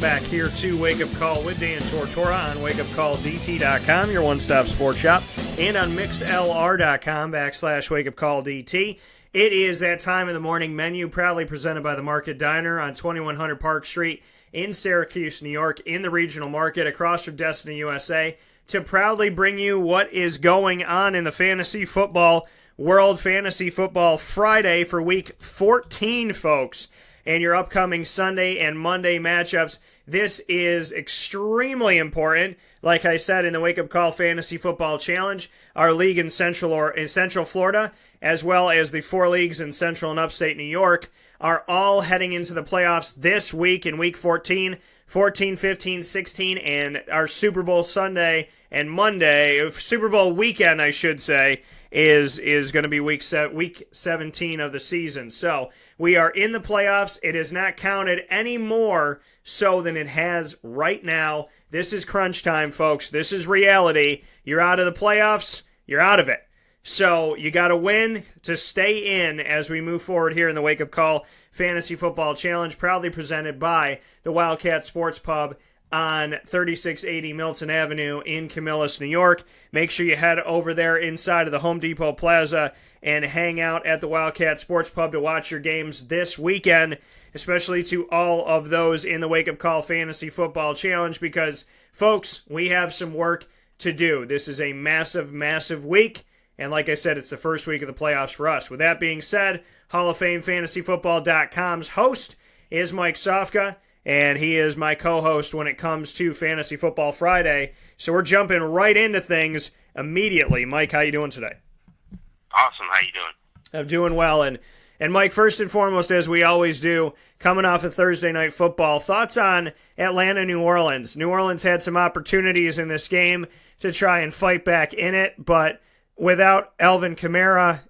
Welcome back here to Wake Up Call with Dan Tortora on wakeupcalldt.com, your one-stop sports shop, and on mixlr.com/wakeupcalldt. It is that time of the morning menu, proudly presented by the Market Diner on 2100 Park Street in Syracuse, New York, in the regional market across from Destiny USA, to proudly bring you what is going on in the fantasy football world. Fantasy Football Friday for Week 14, folks, and your upcoming Sunday and Monday matchups. This is extremely important. Like I said, in the Wake Up Call Fantasy Football Challenge, our league in Central Florida, as well as the 4 leagues in Central and Upstate New York, are all heading into the playoffs this week in Week 14, 15, 16, and our Super Bowl Sunday and Monday, Super Bowl weekend, I should say, is going to be week 17 of the season. So we are in the playoffs. It is not counted any more so than it has right now. This is crunch time, folks. This is reality. You're out of the playoffs. You're out of it. So you got to win to stay in as we move forward here in the Wake Up Call Fantasy Football Challenge, proudly presented by the Wildcat Sports Pub on 3680 Milton Avenue in Camillus, New York. Make sure you head over there inside of the Home Depot Plaza and hang out at the Wildcat Sports Pub to watch your games this weekend, especially to all of those in the Wake Up Call Fantasy Football Challenge, because, folks, we have some work to do. This is a massive, massive week, and like I said, it's the first week of the playoffs for us. With that being said, Hall of Fame FantasyFootball.com's host is Mike Sofka, and he is my co-host when it comes to Fantasy Football Friday. So we're jumping right into things immediately. Mike, how you doing today? Awesome. How you doing? I'm doing well. And Mike, first and foremost, as we always do, coming off of Thursday Night Football, thoughts on Atlanta, New Orleans. New Orleans had some opportunities in this game to try and fight back in it, but without Alvin Kamara,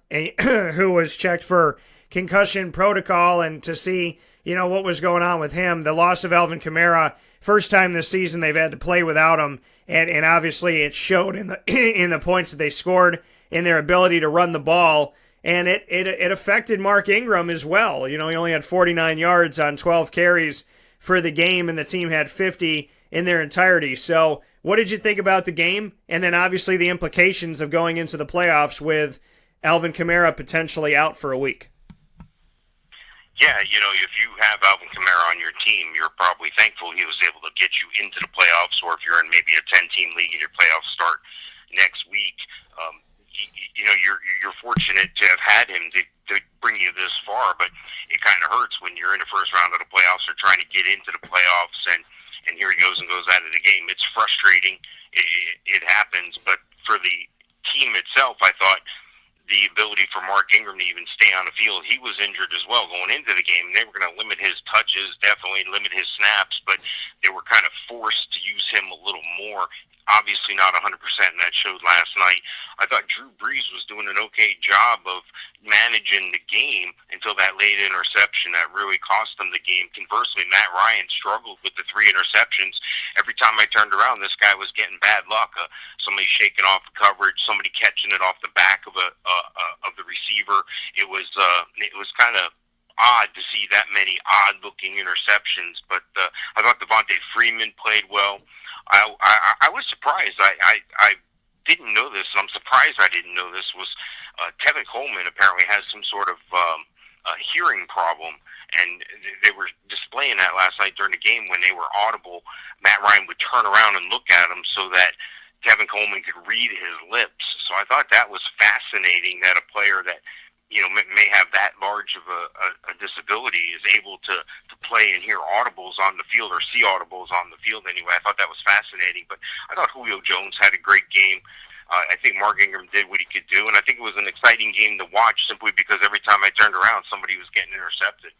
who was checked for concussion protocol, and to see what was going on with him. The loss of Alvin Kamara, first time this season they've had to play without him, and obviously it showed in the points that they scored, in their ability to run the ball, and it affected Mark Ingram as well. He only had 49 yards on 12 carries for the game, and the team had 50 in their entirety. So what did you think about the game? And then obviously the implications of going into the playoffs with Alvin Kamara potentially out for a week. Yeah, if you have Alvin Kamara on your team, you're probably thankful he was able to get you into the playoffs, or if you're in maybe a 10-team league and your playoffs start next week, you're fortunate to have had him to bring you this far, but it kind of hurts when you're in the first round of the playoffs or trying to get into the playoffs, and here he goes and goes out of the game. It's frustrating. It happens, but for the team itself, I thought the ability for Mark Ingram to even stay on the field. He was injured as well going into the game. They were going to limit his touches, definitely limit his snaps, but they were kind of forced to use him a little more. Obviously not 100%, and that showed last night. I thought Drew Brees was doing an okay job of managing the game until that late interception that really cost them the game. Conversely, Matt Ryan struggled with the 3 interceptions. Every time I turned around, this guy was getting bad luck. Somebody shaking off the coverage, somebody catching it off the back of the receiver. It was kind of odd to see that many odd-looking interceptions, but I thought Devontae Freeman played well. I was surprised. I didn't know this, and I'm surprised I didn't know this, was Tevin Coleman apparently has some sort of hearing problem, and they were displaying that last night during the game. When they were audible, Matt Ryan would turn around and look at him so that Tevin Coleman could read his lips. So I thought that was fascinating, that a player that may have that large of a disability is able to play and hear audibles on the field, or see audibles on the field anyway. I thought that was fascinating. But I thought Julio Jones had a great game. I think Mark Ingram did what he could do, and I think it was an exciting game to watch simply because every time I turned around, somebody was getting intercepted.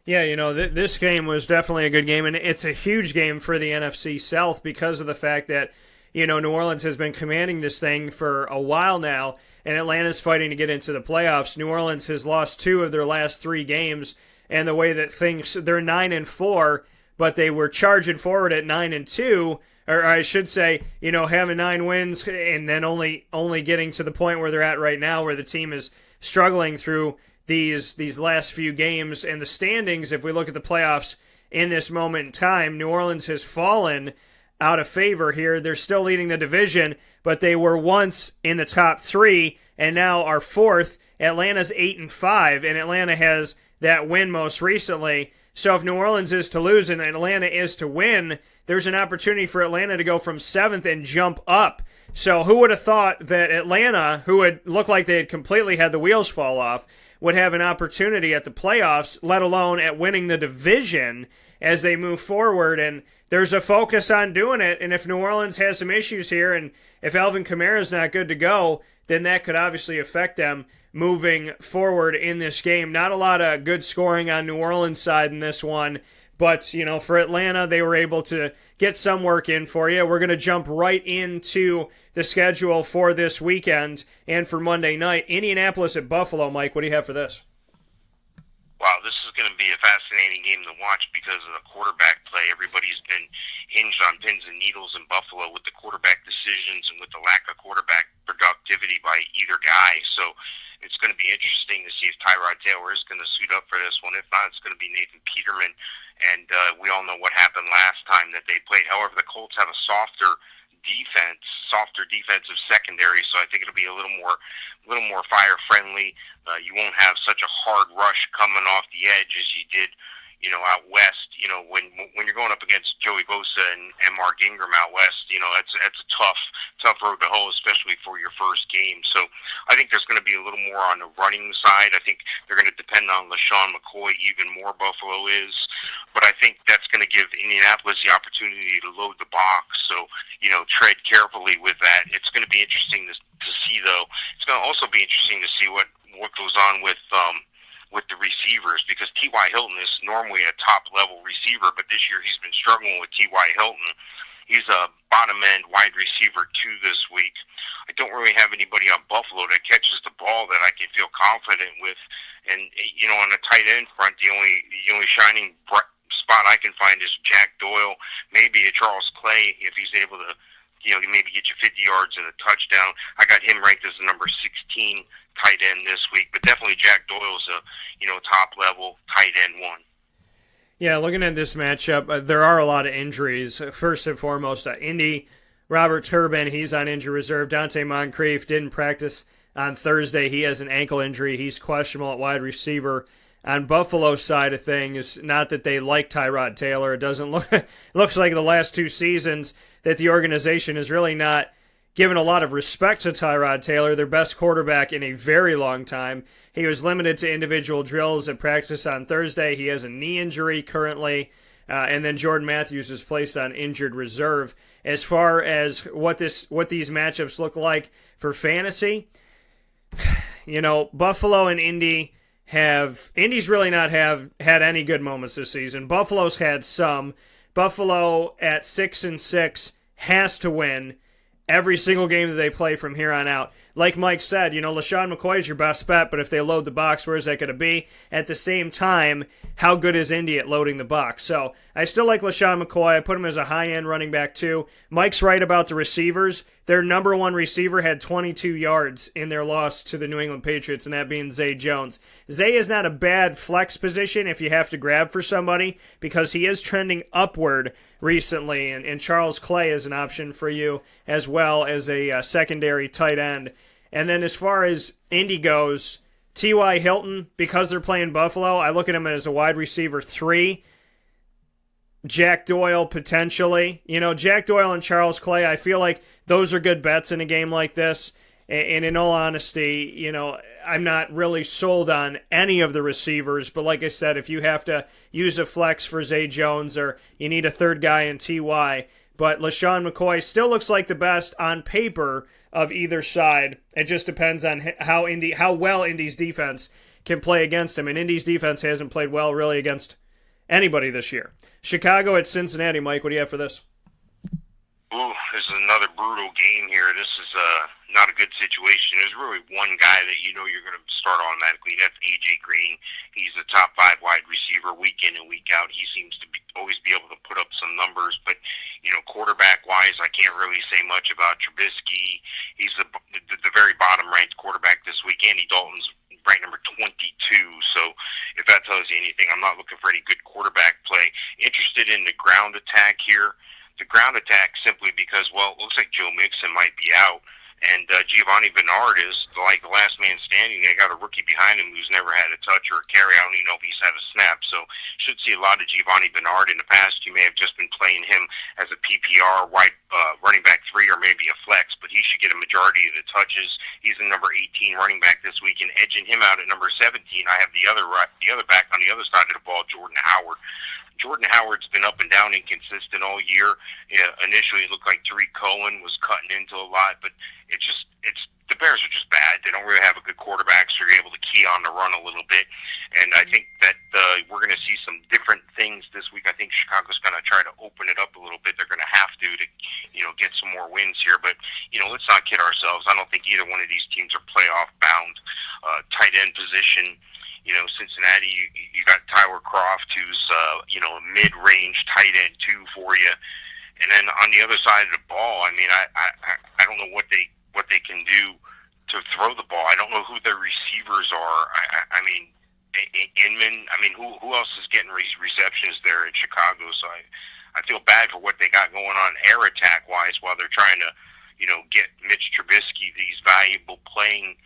Yeah, this game was definitely a good game, and it's a huge game for the NFC South because of the fact that, New Orleans has been commanding this thing for a while now, and Atlanta's fighting to get into the playoffs. New Orleans has lost 2 of their last 3 games, and the way that things, they're 9-4, but they were charging forward at 9-2, or I should say, having 9 wins and then only getting to the point where they're at right now, where the team is struggling through these last few games. And the standings, if we look at the playoffs in this moment in time. New Orleans has fallen out of favor here. They're still leading the division, but they were once in the top 3 and now are 4th. Atlanta's 8-5, and Atlanta has that win most recently. So if New Orleans is to lose and Atlanta is to win, there's an opportunity for Atlanta to go from 7th and jump up. So who would have thought that Atlanta, who had looked like they had completely had the wheels fall off, would have an opportunity at the playoffs, let alone at winning the division as they move forward. And there's a focus on doing it. And if New Orleans has some issues here, and if Alvin Kamara's not good to go, then that could obviously affect them moving forward in this game. Not a lot of good scoring on New Orleans' side in this one, but, you know, for Atlanta, they were able to get some work in for you. We're going to jump right into the schedule for this weekend and for Monday night. Indianapolis at Buffalo. Mike, what do you have for this? Wow, this is going to be a fascinating game to watch because of the quarterback play. Everybody's been hinged on pins and needles in Buffalo with the quarterback decisions and with the lack of quarterback productivity by either guy. So it's going to be interesting to see if Tyrod Taylor is going to suit up for this one. If not, it's going to be Nathan Peterman. And we all know what happened last time that they played. However, the Colts have a softer defensive secondary, so I think it'll be a little more fire friendly. You won't have such a hard rush coming off the edge as you did, you know, out west. You know, when you're going up against Joey Bosa and Mark Ingram out west, you know, that's a tough road to hoe, especially for your first game. So I think there's going to be a little more on the running side. I think they're going to depend on LaShawn McCoy even more, Buffalo is. But I think that's going to give Indianapolis the opportunity to load the box. So, you know, tread carefully with that. It's going to be interesting to see, though. It's going to also be interesting to see what goes on with the receivers, because T.Y. Hilton is normally a top-level receiver, but this year he's been struggling with T.Y. Hilton. He's a bottom-end wide receiver 2 this week. I don't really have anybody on Buffalo that catches the ball that I can feel confident with. And, you know, on the tight end front, the only shining spot I can find is Jack Doyle, maybe a Charles Clay if he's able to, you know, maybe get you 50 yards and a touchdown. I got him ranked as the number 16 tight end this week, but definitely Jack Doyle's a, you know, top-level tight end 1. Yeah, looking at this matchup, there are a lot of injuries. First and foremost, Indy, Robert Turbin, he's on injury reserve. Dante Moncrief didn't practice on Thursday. He has an ankle injury. He's questionable at wide receiver. On Buffalo's side of things, not that they like Tyrod Taylor. It doesn't look looks like the last 2 seasons that the organization has really not given a lot of respect to Tyrod Taylor, their best quarterback in a very long time. He was limited to individual drills at practice on Thursday. He has a knee injury currently, and then Jordan Matthews is placed on injured reserve. As far as what these matchups look like for fantasy, you know, Buffalo and Indy's really not had any good moments this season. Buffalo's had some. Buffalo at 6-6 has to win every single game that they play from here on out. Like Mike said, you know, LaShawn McCoy is your best bet, but if they load the box, where's that going to be? At the same time, how good is Indy at loading the box? So I still like LaShawn McCoy. I put him as a high-end running back too. Mike's right about the receivers. Their number 1 receiver had 22 yards in their loss to the New England Patriots, and that being Zay Jones. Zay is not a bad flex position if you have to grab for somebody, because he is trending upward recently, and Charles Clay is an option for you as well as a secondary tight end. And then as far as Indy goes, T.Y. Hilton, because they're playing Buffalo, I look at him as a wide receiver 3. Jack Doyle, potentially. You know, Jack Doyle and Charles Clay, I feel like those are good bets in a game like this. And in all honesty, you know, I'm not really sold on any of the receivers. But like I said, if you have to use a flex for Zay Jones or you need a third guy in T.Y., but LaShawn McCoy still looks like the best on paper of either side. It just depends on how well Indy's defense can play against him. And Indy's defense hasn't played well really against anybody this year. Chicago at Cincinnati. Mike, what do you have for this? Ooh, this is another brutal game here. This is not a good situation. There's really one guy that you know you're going to start automatically. That's A.J. Green. He's a top 5 wide receiver week in and week out. He seems to always be able to put up some numbers. But, you know, quarterback-wise, I can't really say much about Trubisky. He's the very bottom-ranked quarterback this week. Andy Dalton's ranked number 22. So if that tells you anything, I'm not looking for any good quarterback play. interested in the ground attack here. The ground attack simply because, well, it looks like Joe Mixon might be out. And Giovanni Bernard is like the last man standing. They got a rookie behind him who's never had a touch or a carry. I don't even know if he's had a snap. So should see a lot of Giovanni Bernard. In the past, you may have just been playing him as a PPR wide running back 3 or maybe a flex, but he should get a majority of the touches. He's the number 18 running back this week, and edging him out at number 17, I have the other back on the other side of the ball, Jordan Howard. Jordan Howard's been up and down, inconsistent all year. Initially, it looked like Tariq Cohen was cutting into a lot, but it's the Bears are just bad. They don't really have a good quarterback, so you're able to key on the run a little bit. And I think that we're going to see some different things this week. I think Chicago's going to try to open it up a little bit. They're going to have to get some more wins here. But let's not kid ourselves. I don't think either one of these teams are playoff bound. Tight end position. Cincinnati, you got Tyler Kroft, who's a mid-range tight end too for you, and then on the other side of the ball, I mean, I don't know what they can do to throw the ball. I don't know who their receivers are. I mean, Inman. I mean, who else is getting receptions there in Chicago? So I feel bad for what they got going on air attack wise while they're trying to get Mitch Trubisky these valuable playing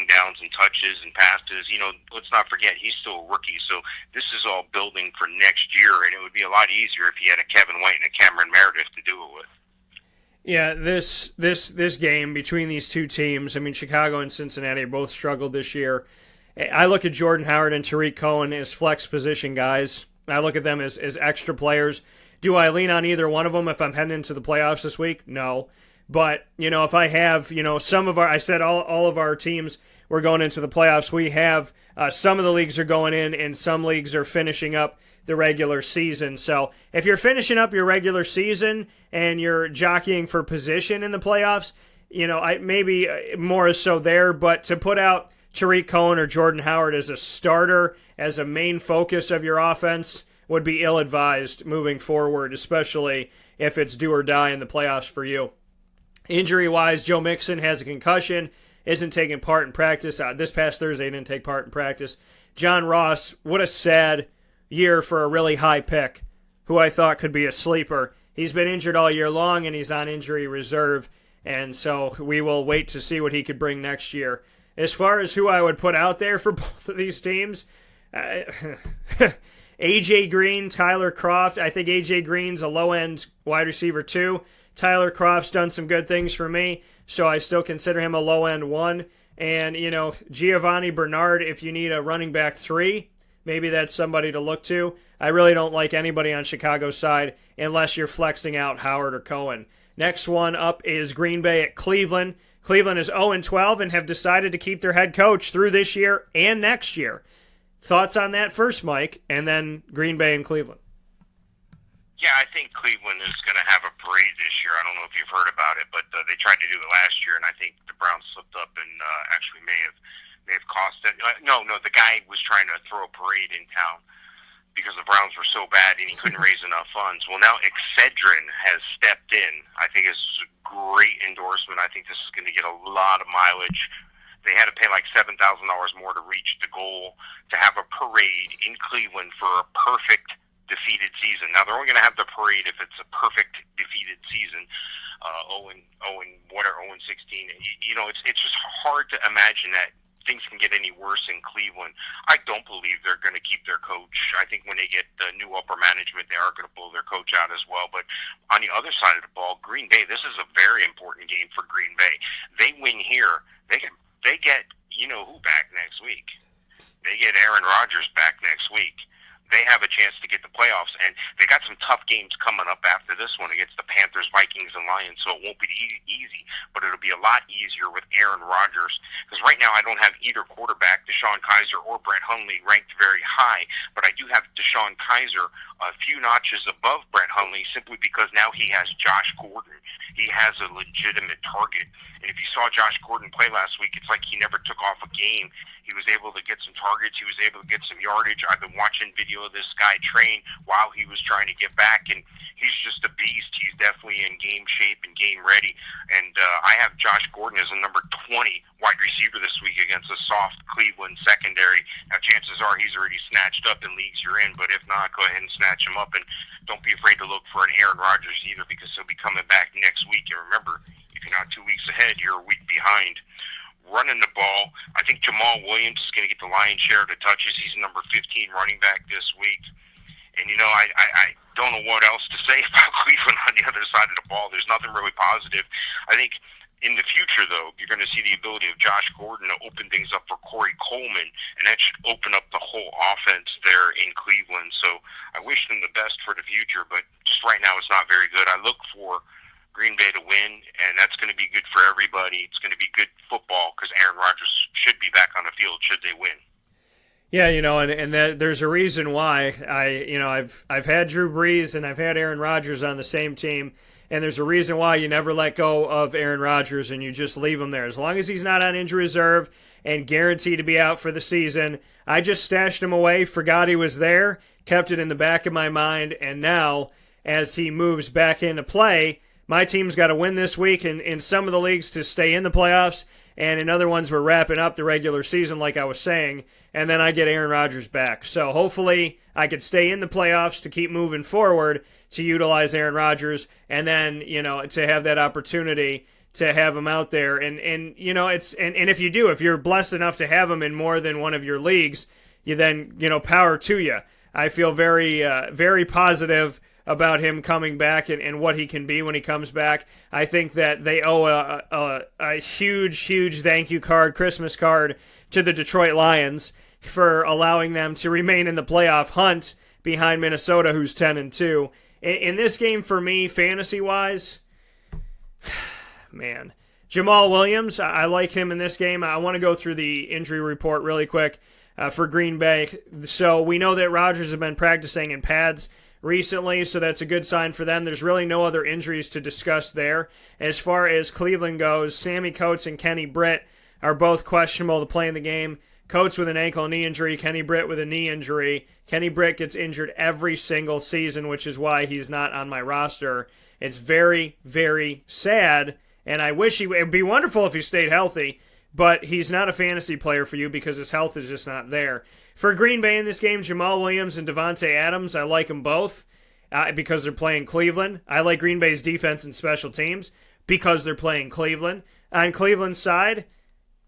downs and touches and passes. Let's not forget he's still a rookie, so this is all building for next year, and it would be a lot easier if you had a Kevin White and a Cameron Meredith to do it with. Yeah, this game between these two teams, I mean, Chicago and Cincinnati both struggled this year. I look at Jordan Howard and Tariq Cohen as flex position guys. I look at them as extra players. Do I lean on either one of them if I'm heading into the playoffs this week? No. But, if I have, some of I said all of our teams were going into the playoffs. We have some of the leagues are going in and some leagues are finishing up the regular season. So if you're finishing up your regular season and you're jockeying for position in the playoffs, I maybe more so there. But to put out Tariq Cohen or Jordan Howard as a starter, as a main focus of your offense, would be ill-advised moving forward, especially if it's do or die in the playoffs for you. Injury-wise, Joe Mixon has a concussion, isn't taking part in practice. This past Thursday, he didn't take part in practice. John Ross, what a sad year for a really high pick, who I thought could be a sleeper. He's been injured all year long, and he's on injury reserve, and so we will wait to see what he could bring next year. As far as who I would put out there for both of these teams, A.J. Green, Tyler Kroft. I think A.J. Green's a low-end wide receiver too. Tyler Kroft's done some good things for me, so I still consider him a low-end 1. And, Giovanni Bernard, if you need a running back 3, maybe that's somebody to look to. I really don't like anybody on Chicago's side unless you're flexing out Howard or Cohen. Next one up is Green Bay at Cleveland. Cleveland is 0-12 and have decided to keep their head coach through this year and next year. Thoughts on that first, Mike, and then Green Bay and Cleveland. Yeah, I think Cleveland is going to have a parade this year. I don't know if you've heard about it, but they tried to do it last year, and I think the Browns slipped up and actually may have cost it. No, the guy was trying to throw a parade in town because the Browns were so bad and he couldn't raise enough funds. Well, now Excedrin has stepped in. I think this is a great endorsement. I think this is going to get a lot of mileage. They had to pay like $7,000 more to reach the goal to have a parade in Cleveland for a perfect defeated season. Now they're only going to have the parade if it's a perfect defeated season. 0-16. It's just hard to imagine that things can get any worse in Cleveland. I don't believe they're going to keep their coach. I think when they get the new upper management, they are going to pull their coach out as well. But on the other side of the ball, Green Bay, this is a very important game for Green Bay. They win here, they get who back next week. They get Aaron Rodgers back next week. They have a chance to get the playoffs, and they got some tough games coming up after this one against the Panthers, Vikings, and Lions, so it won't be easy, but it'll be a lot easier with Aaron Rodgers, because right now I don't have either quarterback, Deshaun Kaiser or Brett Hundley, ranked very high, but I do have Deshaun Kaiser a few notches above Brett Hundley simply because now he has Josh Gordon. He has a legitimate target, and if you saw Josh Gordon play last week, it's like he never took off a game. He was able to get some targets. He was able to get some yardage. I've been watching video of this guy train while he was trying to get back, and he's just a beast. He's definitely in game shape and game ready. And I have Josh Gordon as a number 20 wide receiver this week against a soft Cleveland secondary. Now, chances are he's already snatched up in leagues you're in, but if not, go ahead and snatch him up, and don't be afraid to look for an Aaron Rodgers either, because he'll be coming back next week. And remember, if you're not 2 weeks ahead, you're a week behind. Running the ball, I think Jamal Williams is going to get the lion's share of the touches. He's number 15 running back this week. And, I don't know what else to say about Cleveland on the other side of the ball. There's nothing really positive. I think in the future, though, you're going to see the ability of Josh Gordon to open things up for Corey Coleman, and that should open up the whole offense there in Cleveland. So I wish them the best for the future, but just right now it's not very good. I look for Green Bay to win, and that's going to be good for everybody. It's going to be good football because Aaron Rodgers should be back on the field should they win. Yeah, and there's a reason why I've had Drew Brees and I've had Aaron Rodgers on the same team, and there's a reason why you never let go of Aaron Rodgers and you just leave him there. As long as he's not on injury reserve and guaranteed to be out for the season, I just stashed him away, forgot he was there, kept it in the back of my mind, and now as he moves back into play, my team's got to win this week in some of the leagues to stay in the playoffs, and in other ones we're wrapping up the regular season like I was saying, and then I get Aaron Rodgers back. So hopefully I could stay in the playoffs to keep moving forward to utilize Aaron Rodgers, and then, to have that opportunity to have him out there. And if you do, if you're blessed enough to have him in more than one of your leagues, you then, power to you. I feel very, very positive about him coming back and what he can be when he comes back. I think that they owe a huge, huge thank you card, Christmas card, to the Detroit Lions for allowing them to remain in the playoff hunt behind Minnesota, who's 10-2. In this game, for me, fantasy-wise, man, Jamal Williams, I like him in this game. I want to go through the injury report really quick for Green Bay. So we know that Rodgers has been practicing in pads recently, so that's a good sign for them. There's really no other injuries to discuss there. As far as Cleveland goes, Sammy Coates and Kenny Britt are both questionable to play in the game. Coates with an ankle and knee injury, Kenny Britt with a knee injury. Kenny Britt gets injured every single season, which is why he's not on my roster. It's very, very sad, and I wish it would be wonderful if he stayed healthy, but he's not a fantasy player for you because his health is just not there. For Green Bay in this game, Jamal Williams and Devontae Adams, I like them both because they're playing Cleveland. I like Green Bay's defense and special teams because they're playing Cleveland. On Cleveland's side,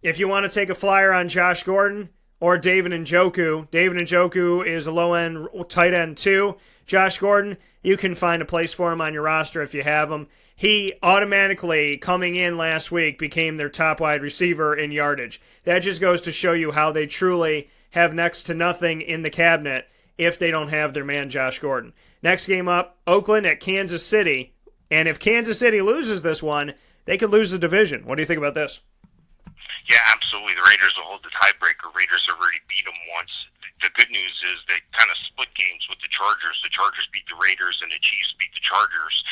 if you want to take a flyer on Josh Gordon or David Njoku is a low-end tight end too. Josh Gordon, you can find a place for him on your roster if you have him. He automatically, coming in last week, became their top wide receiver in yardage. That just goes to show you how they truly have next to nothing in the cabinet if they don't have their man Josh Gordon. Next game up, Oakland at Kansas City. And if Kansas City loses this one, they could lose the division. What do you think about this? Yeah, absolutely. The Raiders will hold the tiebreaker. Raiders have already beat them once. The good news is they kind of split games with the Chargers. The Chargers beat the Raiders and the Chiefs beat the Chargers.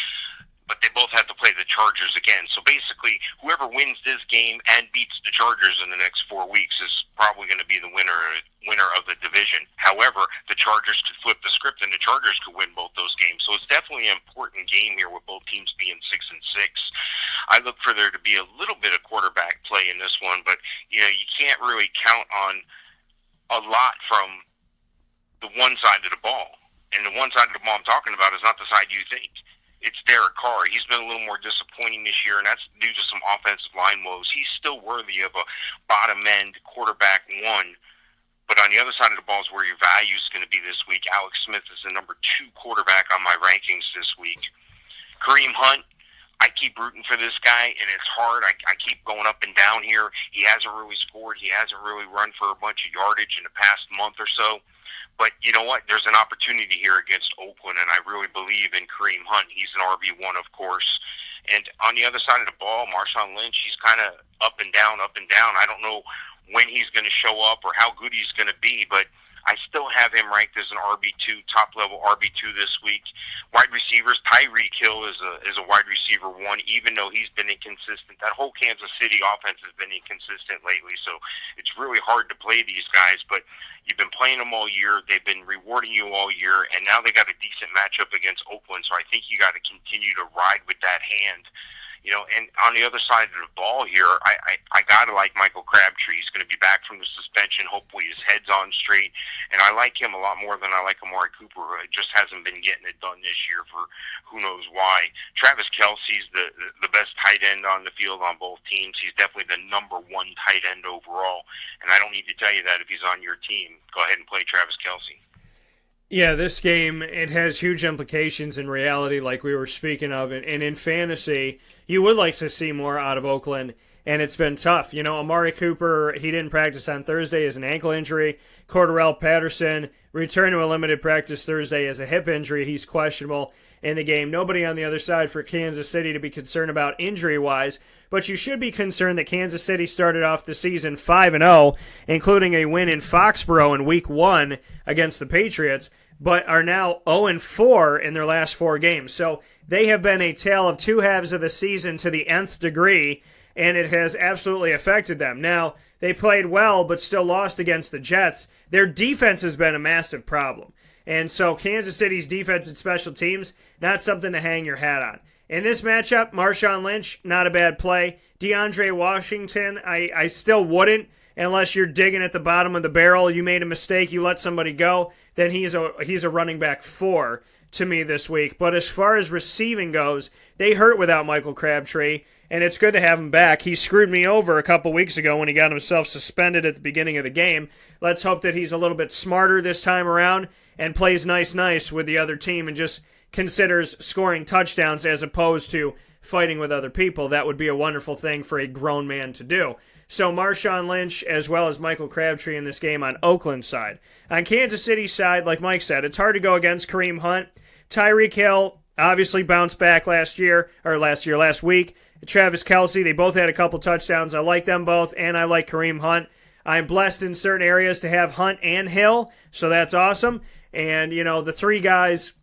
But they both have to play the Chargers again. So basically, whoever wins this game and beats the Chargers in the next 4 weeks is probably going to be the winner of the division. However, the Chargers could flip the script and the Chargers could win both those games. So it's definitely an important game here with both teams being 6-6. I look for there to be a little bit of quarterback play in this one, but you can't really count on a lot from the one side of the ball. And the one side of the ball I'm talking about is not the side you think. It's Derek Carr. He's been a little more disappointing this year, and that's due to some offensive line woes. He's still worthy of a bottom-end quarterback one, but on the other side of the ball is where your value is going to be this week. Alex Smith is the number 2 quarterback on my rankings this week. Kareem Hunt, I keep rooting for this guy, and it's hard. I keep going up and down here. He hasn't really scored. He hasn't really run for a bunch of yardage in the past month or so. But you know what? There's an opportunity here against Oakland, and I really believe in Kareem Hunt. He's an RB1, of course. And on the other side of the ball, Marshawn Lynch, he's kind of up and down, up and down. I don't know when he's going to show up or how good he's going to be, but I still have him ranked as an RB2, top-level RB2 this week. Wide receivers, Tyreek Hill is a wide receiver 1, even though he's been inconsistent. That whole Kansas City offense has been inconsistent lately, so it's really hard to play these guys. But you've been playing them all year. They've been rewarding you all year, and now they got a decent matchup against Oakland, so I think you got to continue to ride with that hand. And on the other side of the ball here, I gotta like Michael Crabtree. He's going to be back from the suspension. Hopefully his head's on straight, and I like him a lot more than I like Amari Cooper. It just hasn't been getting it done this year for who knows why. Travis Kelce's the best tight end on the field on both teams. He's definitely the number one tight end overall, and I don't need to tell you that if he's on your team. Go ahead and play Travis Kelce. Yeah, this game, it has huge implications in reality, like we were speaking of. And in fantasy, you would like to see more out of Oakland, and it's been tough. Amari Cooper, he didn't practice on Thursday as an ankle injury. Cordarrelle Patterson returned to a limited practice Thursday as a hip injury. He's questionable in the game. Nobody on the other side for Kansas City to be concerned about injury-wise, but you should be concerned that Kansas City started off the season 5-0, including a win in Foxborough in Week 1 against the Patriots, but are now 0-4 in their last 4 games. So they have been a tale of two halves of the season to the nth degree, and it has absolutely affected them. Now, they played well, but still lost against the Jets. Their defense has been a massive problem. And so Kansas City's defense and special teams, not something to hang your hat on. In this matchup, Marshawn Lynch, not a bad play. DeAndre Washington, I still wouldn't unless you're digging at the bottom of the barrel. You made a mistake, you let somebody go, then he's a running back 4 to me this week. But as far as receiving goes, they hurt without Michael Crabtree, and it's good to have him back. He screwed me over a couple weeks ago when he got himself suspended at the beginning of the game. Let's hope that he's a little bit smarter this time around and plays nice with the other team and just considers scoring touchdowns as opposed to fighting with other people. That would be a wonderful thing for a grown man to do. So Marshawn Lynch as well as Michael Crabtree in this game on Oakland's side. On Kansas City's side, like Mike said, it's hard to go against Kareem Hunt. Tyreek Hill obviously bounced back last week. Travis Kelce, they both had a couple touchdowns. I like them both, and I like Kareem Hunt. I'm blessed in certain areas to have Hunt and Hill, so that's awesome. And, the 3 guys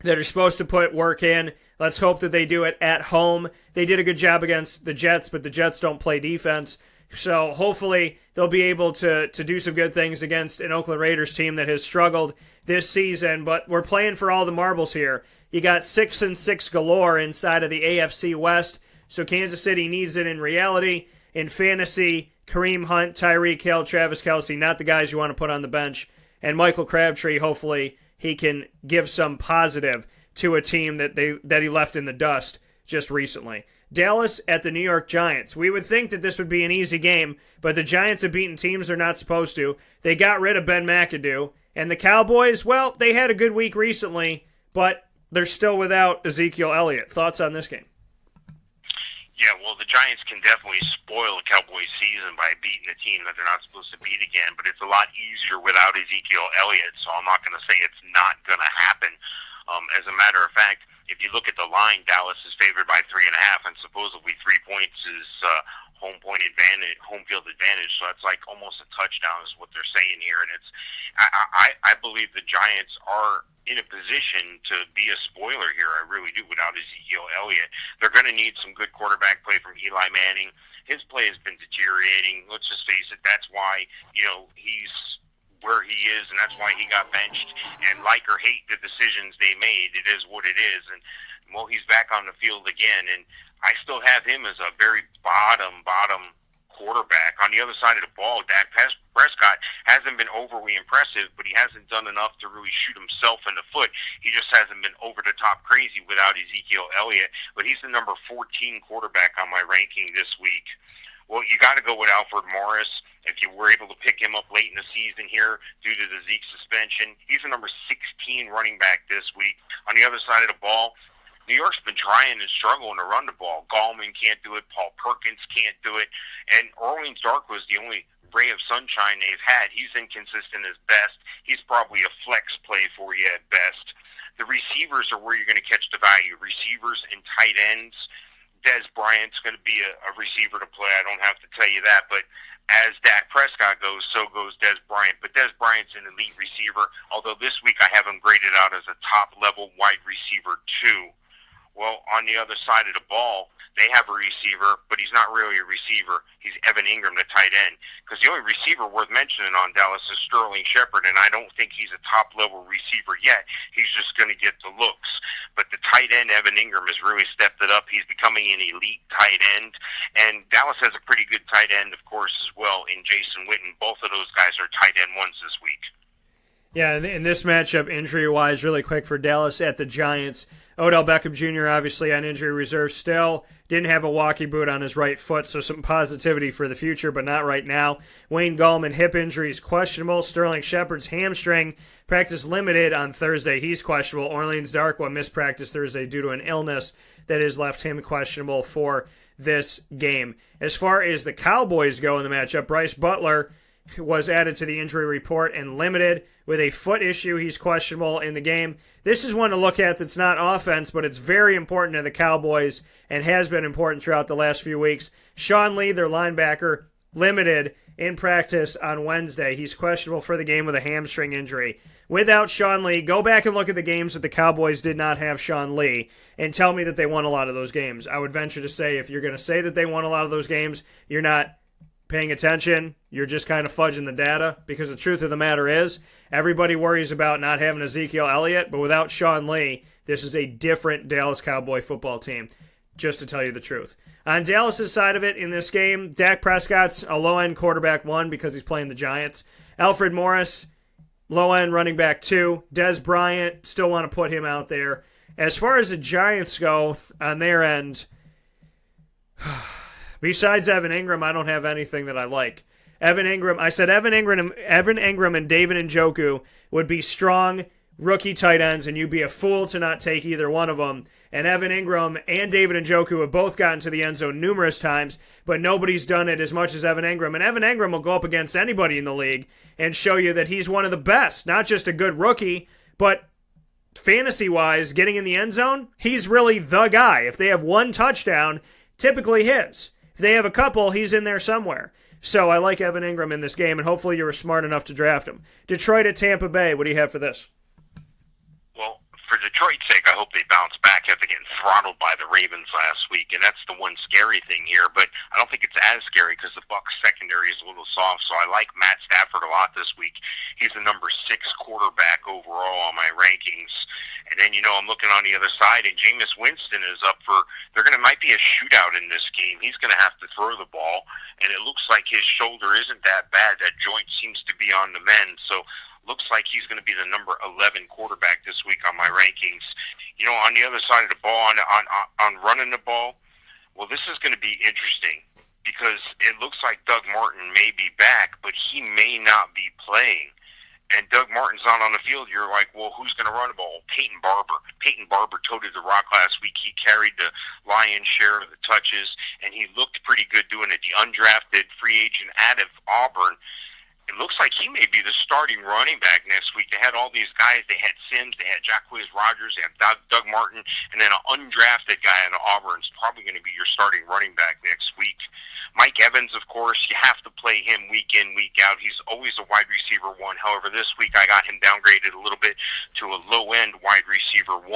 that are supposed to put work in, let's hope that they do it at home. They did a good job against the Jets, but the Jets don't play defense. So hopefully they'll be able to do some good things against an Oakland Raiders team that has struggled this season. But we're playing for all the marbles here. You got 6-6 galore inside of the AFC West, so Kansas City needs it in reality. In fantasy, Kareem Hunt, Tyreek Hill, Travis Kelce, not the guys you want to put on the bench. And Michael Crabtree, hopefully he can give some positive to a team that he left in the dust just recently. Dallas at the New York Giants. We would think that this would be an easy game, but the Giants have beaten teams they're not supposed to. They got rid of Ben McAdoo. And the Cowboys, well, they had a good week recently, but they're still without Ezekiel Elliott. Thoughts on this game? Yeah, well, the Giants can definitely spoil a Cowboys season by beating a team that they're not supposed to beat again, but it's a lot easier without Ezekiel Elliott, so I'm not going to say it's not going to happen. As a matter of fact, if you look at the line, Dallas is favored by 3.5, and supposedly 3 points is home field advantage. So that's like almost a touchdown, is what they're saying here. And I believe the Giants are in a position to be a spoiler here. I really do. Without Ezekiel Elliott, they're going to need some good quarterback play from Eli Manning. His play has been deteriorating. Let's just face it. That's why he's where he is, and that's why he got benched. And like or hate the decisions they made, it is what it is. And well, he's back on the field again, and I still have him as a very bottom quarterback. On the other side of the ball, Dak Prescott hasn't been overly impressive, but he hasn't done enough to really shoot himself in the foot. He just hasn't been over-the-top crazy without Ezekiel Elliott, but he's the number 14 quarterback on my ranking this week. Well, you got to go with Alfred Morris. If you were able to pick him up late in the season here due to the Zeke suspension, he's the number 16 running back this week. On the other side of the ball, New York's been trying and struggling to run the ball. Gallman can't do it. Paul Perkins can't do it. And Orleans Dark was the only ray of sunshine they've had. He's inconsistent at best. He's probably a flex play for you at best. The receivers are where you're going to catch the value. Receivers and tight ends. Dez Bryant's going to be a receiver to play. I don't have to tell you that. But as Dak Prescott goes, so goes Dez Bryant. But Dez Bryant's an elite receiver, although this week I have him graded out as a top-level wide receiver 2. Well, on the other side of the ball, they have a receiver, but he's not really a receiver. He's Evan Ingram, the tight end. Because the only receiver worth mentioning on Dallas is Sterling Shepard, and I don't think he's a top-level receiver yet. He's just going to get the looks. But the tight end, Evan Ingram, has really stepped it up. He's becoming an elite tight end. And Dallas has a pretty good tight end, of course, as well, in Jason Witten. Both of those guys are tight end ones this week. Yeah, in this matchup, injury-wise, really quick for Dallas at the Giants. Odell Beckham Jr. obviously on injury reserve still. Didn't have a walkie boot on his right foot, so some positivity for the future, but not right now. Wayne Gallman, hip injury, is questionable. Sterling Shepard's hamstring, practice limited on Thursday. He's questionable. Orleans Darkwa missed practice Thursday due to an illness that has left him questionable for this game. As far as the Cowboys go in the matchup, Bryce Butler was added to the injury report and limited with a foot issue. He's questionable in the game. This is one to look at that's not offense, but it's very important to the Cowboys and has been important throughout the last few weeks. Sean Lee, their linebacker, limited in practice on Wednesday. He's questionable for the game with a hamstring injury. Without Sean Lee, go back and look at the games that the Cowboys did not have Sean Lee and tell me that they won a lot of those games. I would venture to say if you're going to say that they won a lot of those games, you're not paying attention, you're just kind of fudging the data, because the truth of the matter is everybody worries about not having Ezekiel Elliott, but without Sean Lee, this is a different Dallas Cowboy football team, just to tell you the truth. On Dallas' side of it in this game, Dak Prescott's a low-end quarterback 1 because he's playing the Giants. Alfred Morris, low-end running back 2. Des Bryant, still want to put him out there. As far as the Giants go on their end, besides Evan Ingram, I don't have anything that I like. Evan Ingram and David Njoku would be strong rookie tight ends, and you'd be a fool to not take either one of them. And Evan Ingram and David Njoku have both gotten to the end zone numerous times, but nobody's done it as much as Evan Ingram. And Evan Ingram will go up against anybody in the league and show you that he's one of the best, not just a good rookie, but fantasy-wise, getting in the end zone, he's really the guy. If they have one touchdown, typically his. If they have a couple, he's in there somewhere. So I like Evan Ingram in this game, and hopefully you were smart enough to draft him. Detroit at Tampa Bay, what do you have for this? Well, for Detroit's sake, I hope they bounce back after getting throttled by the Ravens last week, and that's the one scary thing here, but I don't think it's as scary because the Bucs secondary is a little soft, so I like Matt Stafford a lot this week. He's the number 6 quarterback overall on my rankings. And then, I'm looking on the other side, and Jameis Winston is up for, might be a shootout in this game. He's going to have to throw the ball, and it looks like his shoulder isn't that bad. That joint seems to be on the mend, so looks like he's going to be the number 11 quarterback this week on my rankings. On the other side of the ball, on running the ball, well, this is going to be interesting because it looks like Doug Martin may be back, but he may not be playing. And Doug Martin's not on the field, you're like, well, who's going to run the ball? Peyton Barber. Peyton Barber toted the rock last week. He carried the lion's share of the touches, and he looked pretty good doing it. The undrafted free agent out of Auburn, it looks like he may be the starting running back next week. They had all these guys. They had Sims, they had Jacquizz Rodgers, they had Doug Martin, and then an undrafted guy out of Auburn is probably going to be your starting running back next week. Mike Evans, of course, you have to play him week in, week out. He's always a wide receiver 1. However, this week I got him downgraded a little bit to a low-end wide receiver 1.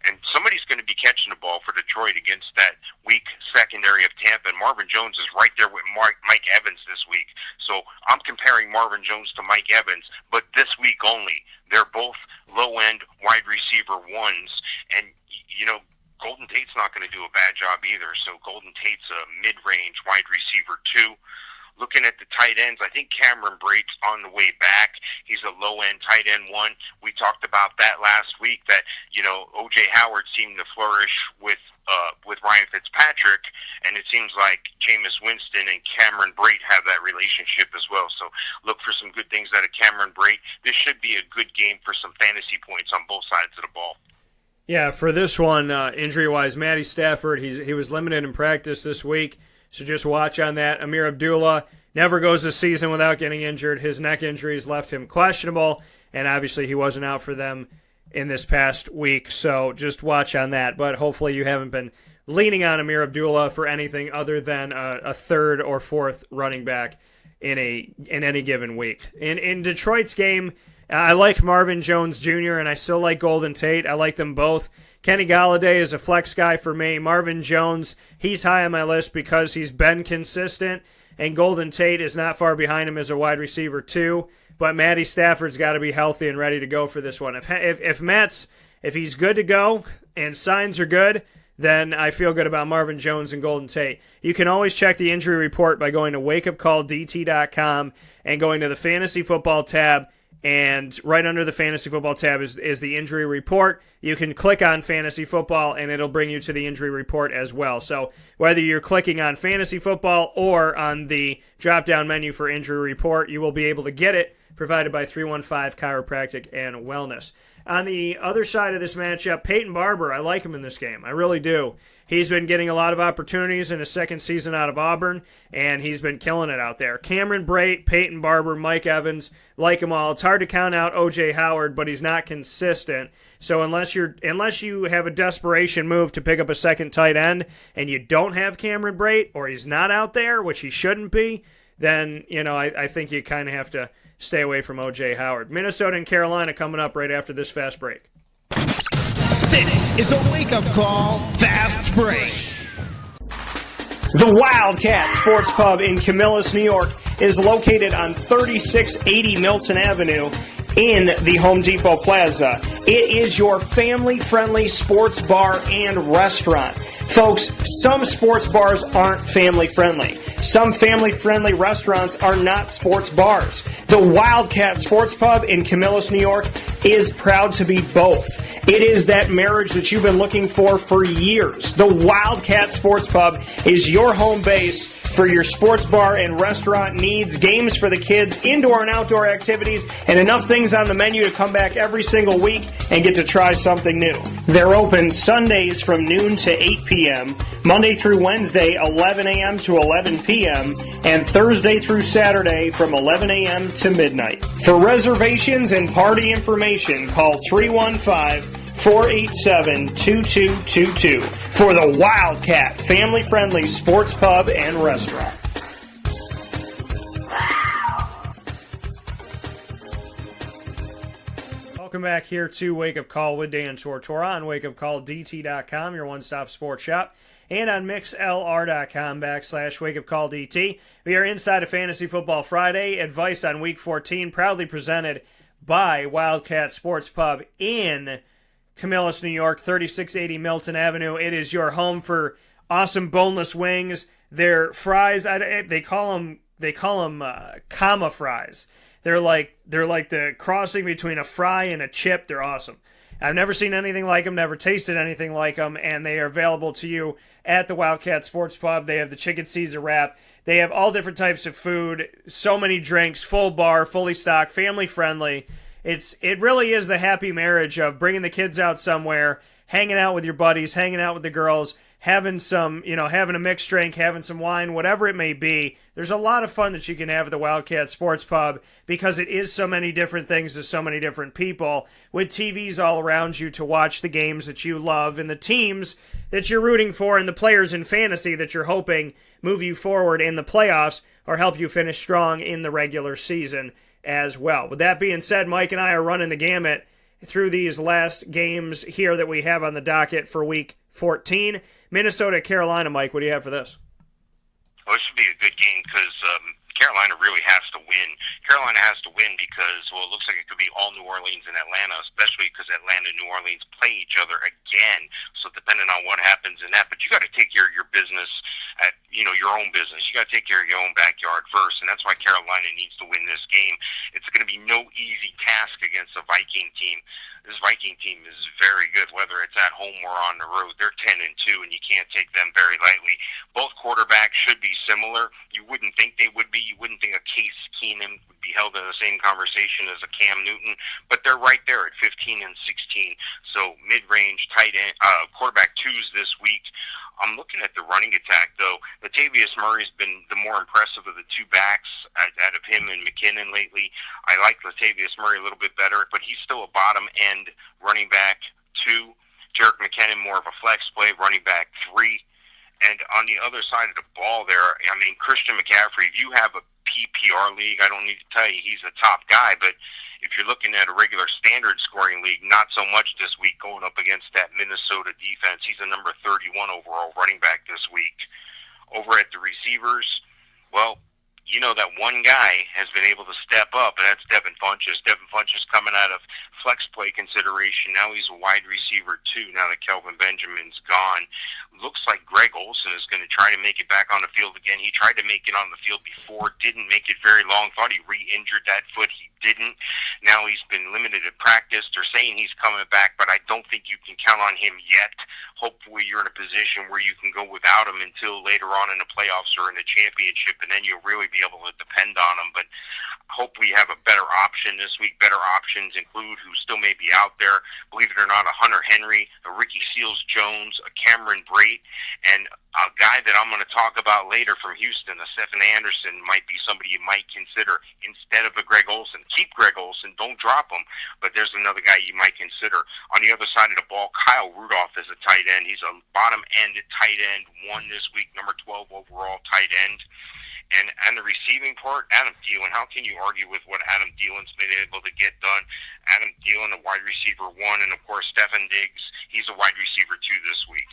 And somebody's going to be catching the ball for Detroit against that weak secondary of Tampa. And Marvin Jones is right there with Mike Evans this week. So I'm comparing Marvin Jones to Mike Evans, but this week only. They're both low-end wide receiver 1s. And, Golden Tate's not going to do a bad job either. So Golden Tate's a mid-range wide receiver 2. Looking at the tight ends, I think Cameron Brate's on the way back. He's a low-end tight end 1. We talked about that last week, that, O.J. Howard seemed to flourish with Ryan Fitzpatrick, and it seems like Jameis Winston and Cameron Brate have that relationship as well. So look for some good things out of Cameron Brate. This should be a good game for some fantasy points on both sides of the ball. Yeah, for this one, injury-wise, Matty Stafford, he was limited in practice this week, so just watch on that. Amir Abdullah never goes this season without getting injured. His neck injuries left him questionable, and obviously he wasn't out for them in this past week, so just watch on that. But hopefully you haven't been leaning on Amir Abdullah for anything other than a third or fourth running back in any given week. In Detroit's game, I like Marvin Jones Jr. and I still like Golden Tate. I like them both. Kenny Golladay is a flex guy for me. Marvin Jones, he's high on my list because he's been consistent, and Golden Tate is not far behind him as a wide receiver too. But Matty Stafford's got to be healthy and ready to go for this one. If he's good to go and signs are good, then I feel good about Marvin Jones and Golden Tate. You can always check the injury report by going to wakeupcalldt.com and going to the fantasy football tab. And right under the fantasy football tab is the injury report. You can click on fantasy football and it'll bring you to the injury report as well. So whether you're clicking on fantasy football or on the drop-down menu for injury report, you will be able to get it, provided by 315 Chiropractic and Wellness. On the other side of this matchup, Peyton Barber, I like him in this game. I really do. He's been getting a lot of opportunities in his second season out of Auburn, and he's been killing it out there. Cameron Brate, Peyton Barber, Mike Evans, like them all. It's hard to count out O.J. Howard, but he's not consistent. So unless you have a desperation move to pick up a second tight end and you don't have Cameron Brate, or he's not out there, which he shouldn't be, then I think you kind of have to stay away from O.J. Howard. Minnesota and Carolina coming up right after this fast break. This is a wake-up call fast break. The Wildcat Sports Pub in Camillus, New York is located on 3680 Milton Avenue in the Home Depot Plaza. It is your family-friendly sports bar and restaurant. Folks, some sports bars aren't family-friendly. Some family-friendly restaurants are not sports bars. The Wildcat Sports Pub in Camillus, New York is proud to be both. It is that marriage that you've been looking for years. The Wildcat Sports Pub is your home base for your sports bar and restaurant needs, games for the kids, indoor and outdoor activities, and enough things on the menu to come back every single week and get to try something new. They're open Sundays from noon to 8 p.m., Monday through Wednesday, 11 a.m. to 11 p.m., and Thursday through Saturday from 11 a.m. to midnight. For reservations and party information, call 315-487-2222 for the Wildcat family-friendly sports pub and restaurant. Welcome back here to Wake Up Call with Dan Tortora on wakeupcalldt.com, your one-stop sports shop, and on mixlr.com/wakeupcalldt. We are inside of Fantasy Football Friday. Advice on Week 14, proudly presented by Wildcat Sports Pub in Camillus, New York, 3680 Milton Avenue. It is your home for awesome boneless wings. Their fries, they call them comma fries. They're like the crossing between a fry and a chip. They're awesome. I've never seen anything like them, never tasted anything like them, and they are available to you at the Wildcat Sports Pub. They have the chicken Caesar wrap. They have all different types of food, so many drinks, full bar, fully stocked, family friendly. It really is the happy marriage of bringing the kids out somewhere, hanging out with your buddies, hanging out with the girls, having a mixed drink, having some wine, whatever it may be. There's a lot of fun that you can have at the Wildcat Sports Pub because it is so many different things to so many different people, with TVs all around you to watch the games that you love and the teams that you're rooting for and the players in fantasy that you're hoping move you forward in the playoffs or help you finish strong in the regular season as well. With that being said, Mike and I are running the gamut through these last games here that we have on the docket for Week 14. Minnesota, Carolina, Mike, what do you have for this? Well, it should be a good game because Carolina really has to win. Carolina has to win because, well, it looks like it could be all New Orleans and Atlanta, especially because Atlanta and New Orleans play each other again. So depending on what happens in that, but you got to take care of your business at, your own business. You got to take care of your own backyard first, and that's why Carolina needs to win this game. It's going to be no easy task against a Viking team. This Viking team is very good, whether it's at home or on the road. They're 10-2, and you can't take them very lightly. Both quarterbacks should be similar. You wouldn't think they would be. You wouldn't think a Case Keenum would be held in the same conversation as a Cam Newton, but they're right there at 15 and 16. So mid-range tight end quarterback twos this week. I'm looking at the running attack, though. Latavius Murray's been the more impressive of the two backs out of him and McKinnon lately. I like Latavius Murray a little bit better, but he's still a bottom-end running back 2. Jerick McKinnon, more of a flex play, running back 3. And on the other side of the ball there, Christian McCaffrey, if you have a PPR league, I don't need to tell you he's a top guy, but if you're looking at a regular standard scoring league, not so much this week going up against that Minnesota defense. He's a number 31 overall running back this week. Over at the receivers, well, you know that one guy has been able to step up, and that's Devin Funchess. Devin Funchess coming out of flex play consideration. Now he's a wide receiver, too, now that Kelvin Benjamin's gone. Looks like Greg Olsen is going to try to make it back on the field again. He tried to make it on the field before, didn't make it very long. Thought he re-injured that foot. He didn't. Now he's been limited at practice. They're saying he's coming back, but I don't think you can count on him yet. Hopefully you're in a position where you can go without him until later on in the playoffs or in the championship, and then you'll really be able to depend on him. But hopefully you have a better option this week. Better options include who still may be out there. Believe it or not, a Hunter Henry, a Ricky Seals-Jones, a Cameron Brate, and a guy that I'm going to talk about later from Houston, a Stephen Anderson, might be somebody you might consider instead of a Greg Olsen. Keep Greg Olsen, don't drop him, but there's another guy you might consider. On the other side of the ball, Kyle Rudolph is a tight end. He's a bottom-end tight end, one this week, number 12 overall tight end. And the receiving part, Adam Thielen. How can you argue with what Adam Thielen's been able to get done? Adam Thielen, a wide receiver 1, and of course Stefon Diggs, he's a wide receiver 2 this week.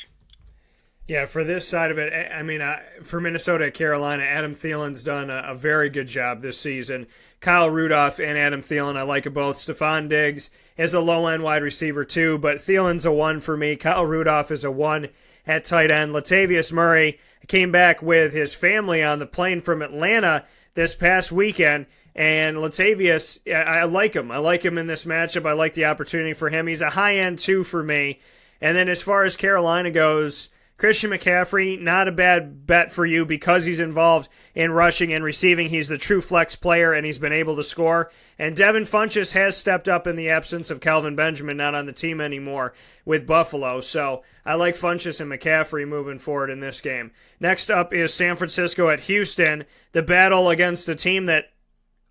Yeah, for this side of it, I mean, for Minnesota at Carolina, Adam Thielen's done a very good job this season. Kyle Rudolph and Adam Thielen, I like it both. Stefon Diggs is a low-end wide receiver too, but Thielen's a 1 for me. Kyle Rudolph is a 1 at tight end. Latavius Murray came back with his family on the plane from Atlanta this past weekend, and Latavius, I like him. I like him in this matchup. I like the opportunity for him. He's a high-end 2 for me. And then as far as Carolina goes, Christian McCaffrey, not a bad bet for you because he's involved in rushing and receiving. He's the true flex player, and he's been able to score. And Devin Funchess has stepped up in the absence of Kelvin Benjamin, not on the team anymore with Buffalo. So I like Funchess and McCaffrey moving forward in this game. Next up is San Francisco at Houston, the battle against a team that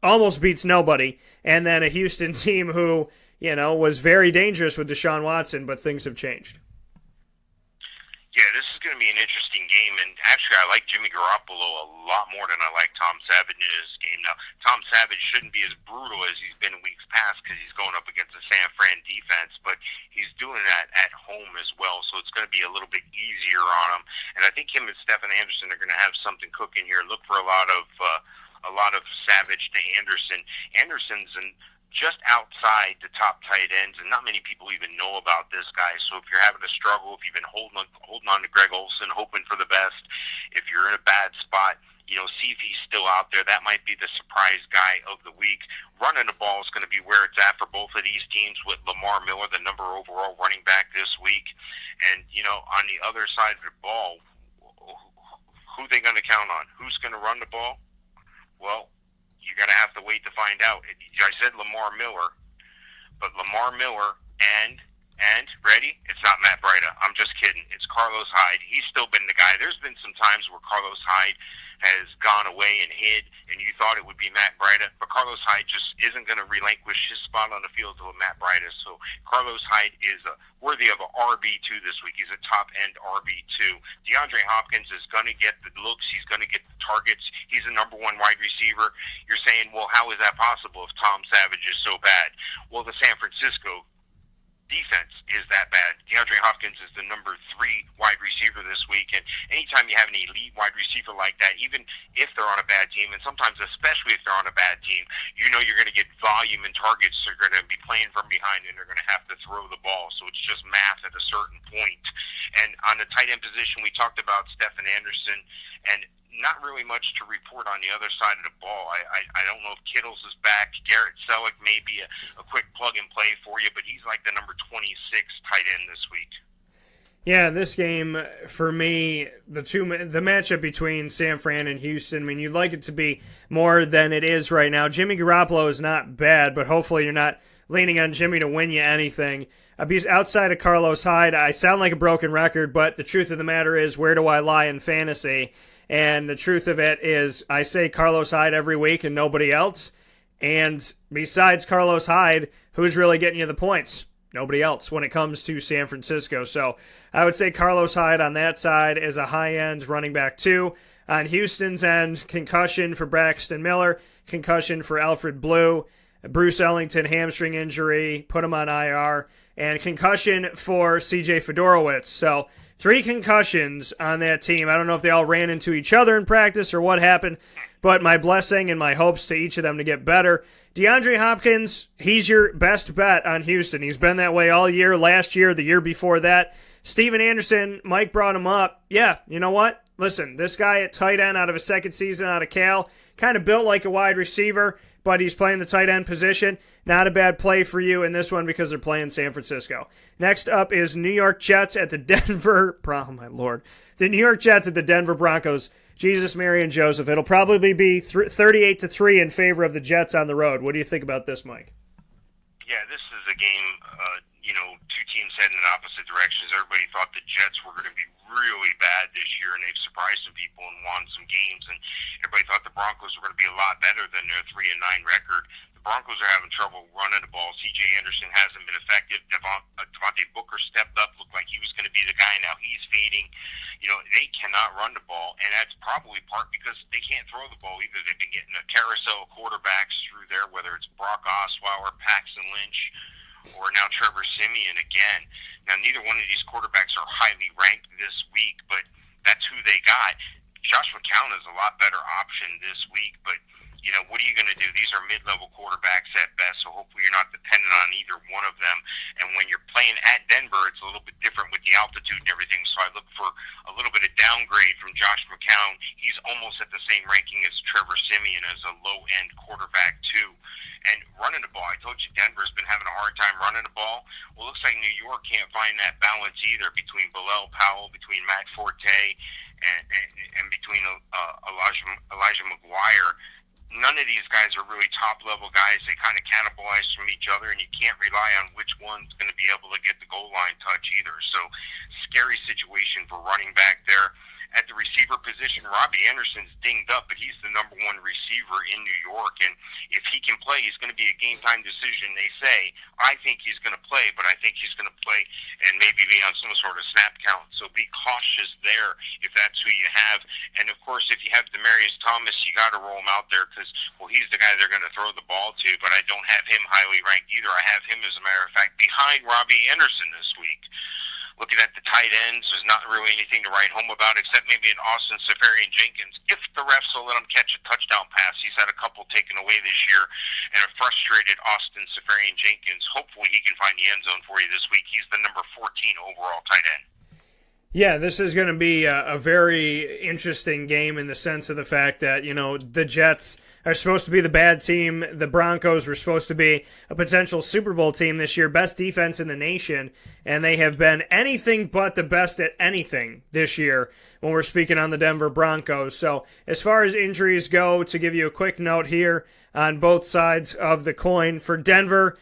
almost beats nobody, and then a Houston team who, was very dangerous with Deshaun Watson, but things have changed. Yeah, this is going to be an interesting game, and actually I like Jimmy Garoppolo a lot more than I like Tom Savage in this game. Now, Tom Savage shouldn't be as brutal as he's been in weeks past because he's going up against the San Fran defense, but he's doing that at home as well, so it's going to be a little bit easier on him. And I think him and Stephen Anderson are going to have something cooking here. Look for a lot of Savage to Anderson. Anderson's just outside the top tight ends, and not many people even know about this guy. So if you're having a struggle, if you've been holding on to Greg Olsen, hoping for the best, if you're in a bad spot, see if he's still out there. That might be the surprise guy of the week. Running the ball is going to be where it's at for both of these teams with Lamar Miller, the number overall running back this week. And, on the other side of the ball, who are they going to count on? Who's going to run the ball? Well, you're going to have to wait to find out. I said Lamar Miller, but Lamar Miller and ready? It's not Matt Breida. I'm just kidding. It's Carlos Hyde. He's still been the guy. There's been some times where Carlos Hyde has gone away and hid, and you thought it would be Matt Breida, but Carlos Hyde just isn't going to relinquish his spot on the field to Matt Breida. So Carlos Hyde is worthy of an RB2 this week. He's a top-end RB2. DeAndre Hopkins is going to get the looks. He's going to get the targets. He's a number 1 wide receiver. You're saying, well, how is that possible if Tom Savage is so bad? Well, the San Francisco defense is that bad. DeAndre Hopkins is the number 3 wide receiver this week, and anytime you have an elite wide receiver like that, even if they're on a bad team, and sometimes especially if they're on a bad team, you're going to get volume and targets. They're going to be playing from behind, and they're going to have to throw the ball, so it's just math at a certain point. And on the tight end position, we talked about Stephen Anderson, and not really much to report on the other side of the ball. I don't know if Kittles is back. Garrett Selleck may be a quick plug-and-play for you, but he's like the number 26 tight end this week. Yeah, this game, for me, the matchup between San Fran and Houston, I mean, you'd like it to be more than it is right now. Jimmy Garoppolo is not bad, but hopefully you're not leaning on Jimmy to win you anything. Because outside of Carlos Hyde, I sound like a broken record, but the truth of the matter is, where do I lie in fantasy? And the truth of it is, I say Carlos Hyde every week and nobody else. And besides Carlos Hyde, who's really getting you the points? Nobody else when it comes to San Francisco. So I would say Carlos Hyde on that side is a high-end running back 2. On Houston's end, concussion for Braxton Miller, concussion for Alfred Blue, Bruce Ellington hamstring injury, put him on IR, and concussion for CJ Fedorowicz. So 3 concussions on that team. I don't know if they all ran into each other in practice or what happened, but my blessing and my hopes to each of them to get better. DeAndre Hopkins, he's your best bet on Houston. He's been that way all year, last year, the year before that. Steven Anderson, Mike brought him up. Yeah, you know what? Listen, this guy at tight end out of his second season out of Cal, kind of built like a wide receiver, but he's playing the tight end position. Not a bad play for you in this one because they're playing San Francisco. Next up is New York Jets at the Denver... Oh, my Lord. The New York Jets at the Denver Broncos. Jesus, Mary, and Joseph. It'll probably be 38-3 in favor of the Jets on the road. What do you think about this, Mike? Yeah, this is a game, two teams heading in opposite directions. Everybody thought the Jets were going to be really bad this year, and they've surprised some people and won some games. And everybody thought the Broncos were going to be a lot better than their 3-9 record. The Broncos are having trouble running the ball. C.J. Anderson hasn't been effective. Devontae Booker stepped up, looked like he was going to be the guy. Now he's fading. They cannot run the ball, and that's probably part because they can't throw the ball either. They've been getting a carousel of quarterbacks through there, whether it's Brock Osweiler, Paxton Lynch, or now Trevor Siemian again. Now, neither one of these quarterbacks are highly ranked this week, but that's who they got. Josh McCown is a lot better option this week, but what are you going to do? These are mid-level quarterbacks at best, so hopefully you're not dependent on either one of them. And when you're playing at Denver, it's a little bit different with the altitude and everything, so I look for a little bit of downgrade from Josh McCown. He's almost at the same ranking as Trevor Siemian as a low-end quarterback, too. And running the ball, I told you Denver's been having a hard time running the ball. Well, it looks like New York can't find that balance either between Bilal Powell, between Matt Forte, and between Elijah McGuire. None of these guys are really top-level guys. They kind of cannibalize from each other, and you can't rely on which one's going to be able to get the goal line touch either. So, scary situation for running back there. At the receiver position, Robbie Anderson's dinged up, but he's the number 1 receiver in New York. And if he can play, he's going to be a game-time decision, they say. I think he's going to play, but I think he's going to play and maybe be on some sort of snap count. So be cautious there if that's who you have. And, of course, if you have Demaryius Thomas, you got to roll him out there because, well, he's the guy they're going to throw the ball to, but I don't have him highly ranked either. I have him, as a matter of fact, behind Robbie Anderson this week. Looking at the tight ends, there's not really anything to write home about except maybe an Austin Seferian-Jenkins. If the refs will let him catch a touchdown pass, he's had a couple taken away this year, and a frustrated Austin Seferian-Jenkins. Hopefully he can find the end zone for you this week. He's the number 14 overall tight end. Yeah, this is going to be a very interesting game in the sense of the fact that, the Jets are supposed to be the bad team. The Broncos were supposed to be a potential Super Bowl team this year, best defense in the nation, and they have been anything but the best at anything this year when we're speaking on the Denver Broncos. So as far as injuries go, to give you a quick note here on both sides of the coin, for Denver,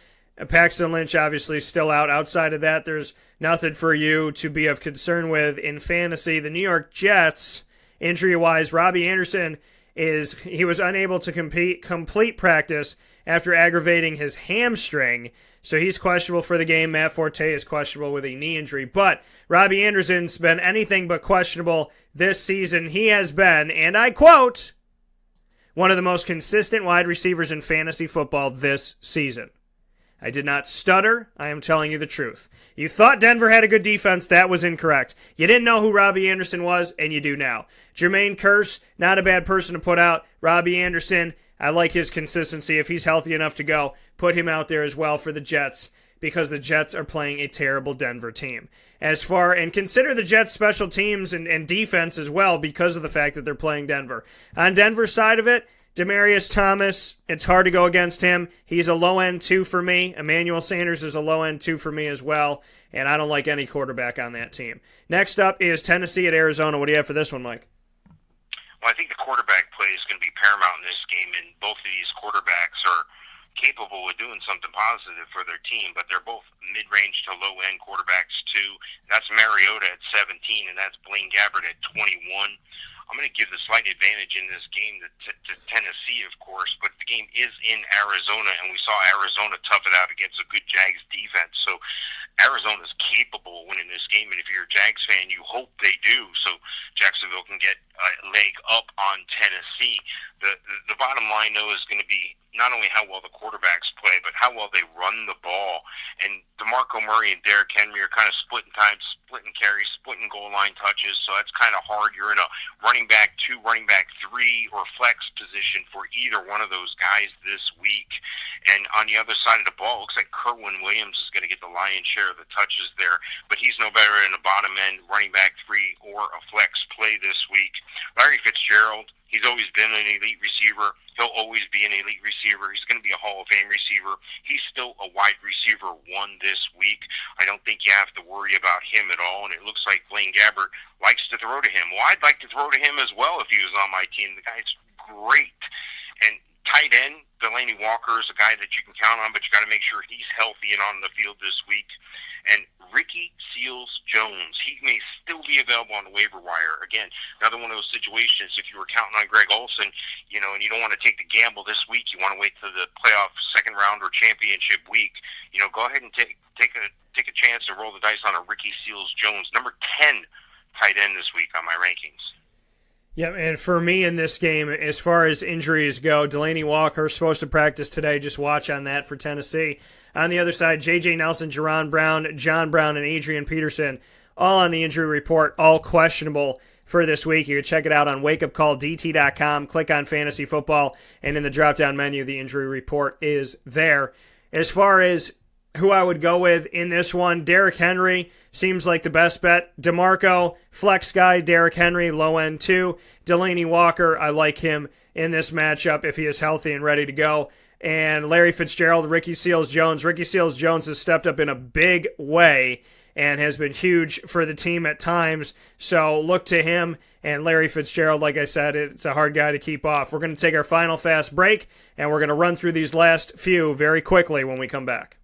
Paxton Lynch obviously still out. Outside of that, there's nothing for you to be of concern with in fantasy. The New York Jets, injury-wise, Robbie Anderson he was unable to complete practice after aggravating his hamstring, so he's questionable for the game. Matt Forte is questionable with a knee injury, but Robbie Anderson's been anything but questionable this season. He has been, and I quote, one of the most consistent wide receivers in fantasy football this season. I did not stutter. I am telling you the truth. You thought Denver had a good defense. That was incorrect. You didn't know who Robbie Anderson was, and you do now. Jermaine Kearse, not a bad person to put out. Robbie Anderson, I like his consistency. If he's healthy enough to go, put him out there as well for the Jets because the Jets are playing a terrible Denver team. And consider the Jets' special teams and defense as well because of the fact that they're playing Denver. On Denver's side of it, Demaryius Thomas, it's hard to go against him. He's a low-end 2 for me. Emmanuel Sanders is a low-end 2 for me as well, and I don't like any quarterback on that team. Next up is Tennessee at Arizona. What do you have for this one, Mike? Well, I think the quarterback play is going to be paramount in this game, and both of these quarterbacks are capable of doing something positive for their team, but they're both mid-range to low-end quarterbacks too. That's Mariota at 17, and that's Blaine Gabbert at 21. I'm going to give the slight advantage in this game to Tennessee, of course, but the game is in Arizona, and we saw Arizona tough it out against a good Jags defense. So Arizona's capable of winning this game, and if you're a Jags fan, you hope they do, so Jacksonville can get a leg up on Tennessee. The bottom line, though, is going to be not only how well the quarterbacks play, but how well they run the ball. And DeMarco Murray and Derrick Henry are kind of splitting time, splitting carries, splitting goal line touches, so that's kind of hard. You're in a running back 2, running back 3, or flex position for either one of those guys this week. And on the other side of the ball, it looks like Kerwin Williams is going to get the lion's share of the touches there, but he's no better in a bottom end running back 3 or a flex play this week. Larry Fitzgerald, he's always been an elite receiver. He'll always be an elite receiver. He's going to be a Hall of Fame receiver. He's still a wide receiver 1 this week. I don't think you have to worry about him at all, and it looks like Blaine Gabbert likes to throw to him. Well, I'd like to throw to him as well if he was on my team. The guy's great. And tight end, Delaney Walker is a guy that you can count on, but you got to make sure he's healthy and on the field this week. And Ricky Seals-Jones, he may still be available on the waiver wire. Again, another one of those situations, if you were counting on Greg Olsen, and you don't want to take the gamble this week, you want to wait till the playoff second round or championship week, go ahead and take a chance and roll the dice on a Ricky Seals-Jones, number 10 tight end this week on my rankings. Yeah, and for me in this game, as far as injuries go, Delaney Walker supposed to practice today. Just watch on that for Tennessee. On the other side, J.J. Nelson, Jerron Brown, John Brown, and Adrian Peterson, all on the injury report, all questionable for this week. You can check it out on wakeupcalldt.com. Click on Fantasy Football, and in the drop-down menu, the injury report is there. As far as who I would go with in this one, Derrick Henry seems like the best bet. DeMarco, flex guy, Derrick Henry, low end 2. Delaney Walker, I like him in this matchup if he is healthy and ready to go. And Larry Fitzgerald, Ricky Seals-Jones. Ricky Seals-Jones has stepped up in a big way and has been huge for the team at times. So look to him. And Larry Fitzgerald, like I said, it's a hard guy to keep off. We're going to take our final fast break, and we're going to run through these last few very quickly when we come back.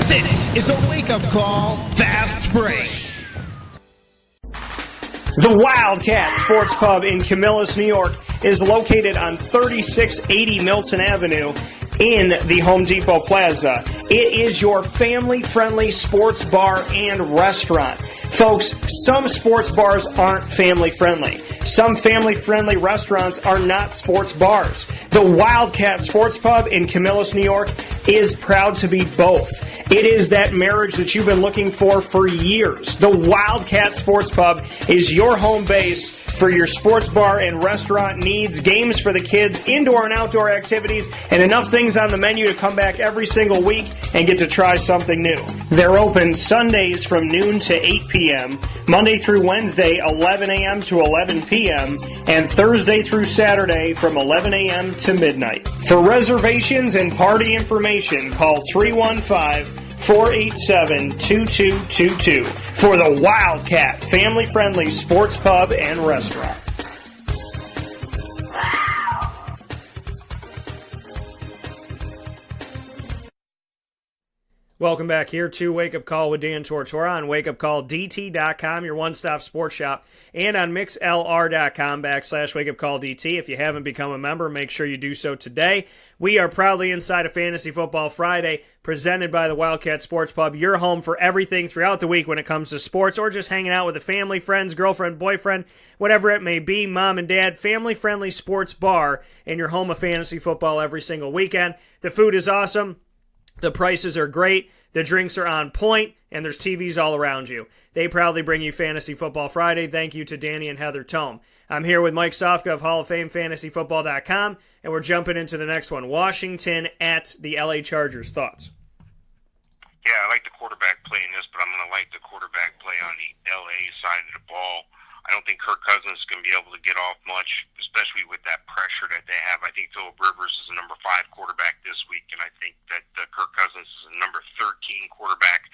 This is a wake-up call, fast break. The Wildcat Sports Pub in Camillus, New York is located on 3680 Milton Avenue in the Home Depot Plaza. It is your family-friendly sports bar and restaurant. Folks, some sports bars aren't family-friendly. Some family-friendly restaurants are not sports bars. The Wildcat Sports Pub in Camillus, New York is proud to be both. It is that marriage that you've been looking for years. The Wildcat Sports Pub is your home base for your sports bar and restaurant needs, games for the kids, indoor and outdoor activities, and enough things on the menu to come back every single week and get to try something new. They're open Sundays from noon to 8 p.m., Monday through Wednesday, 11 a.m. to 11 p.m., and Thursday through Saturday from 11 a.m. to midnight. For reservations and party information, call 315-487-2222 for the Wildcat family-friendly sports pub and restaurant. Welcome back here to Wake Up Call with Dan Tortora on wakeupcalldt.com, your one-stop sports shop, and on mixlr.com/wakeupcalldt. If you haven't become a member, make sure you do so today. We are proudly inside of Fantasy Football Friday, presented by the Wildcat Sports Pub, your home for everything throughout the week when it comes to sports or just hanging out with a family, friends, girlfriend, boyfriend, whatever it may be, mom and dad, family-friendly sports bar, and your home of fantasy football every single weekend. The food is awesome. The prices are great, the drinks are on point, and there's TVs all around you. They proudly bring you Fantasy Football Friday. Thank you to Danny and Heather Tome. I'm here with Mike Sofka of Hall of Fame FantasyFootball.com, and we're jumping into the next one. Washington at the LA Chargers. Thoughts? Yeah, I like the quarterback play in this, but I'm going to like the quarterback play on the LA side of the ball. I don't think Kirk Cousins is going to be able to get off much, especially with that pressure that they have. I think Phillip Rivers is a number 5 quarterback this week, and I think that Kirk Cousins is a number 13 quarterback.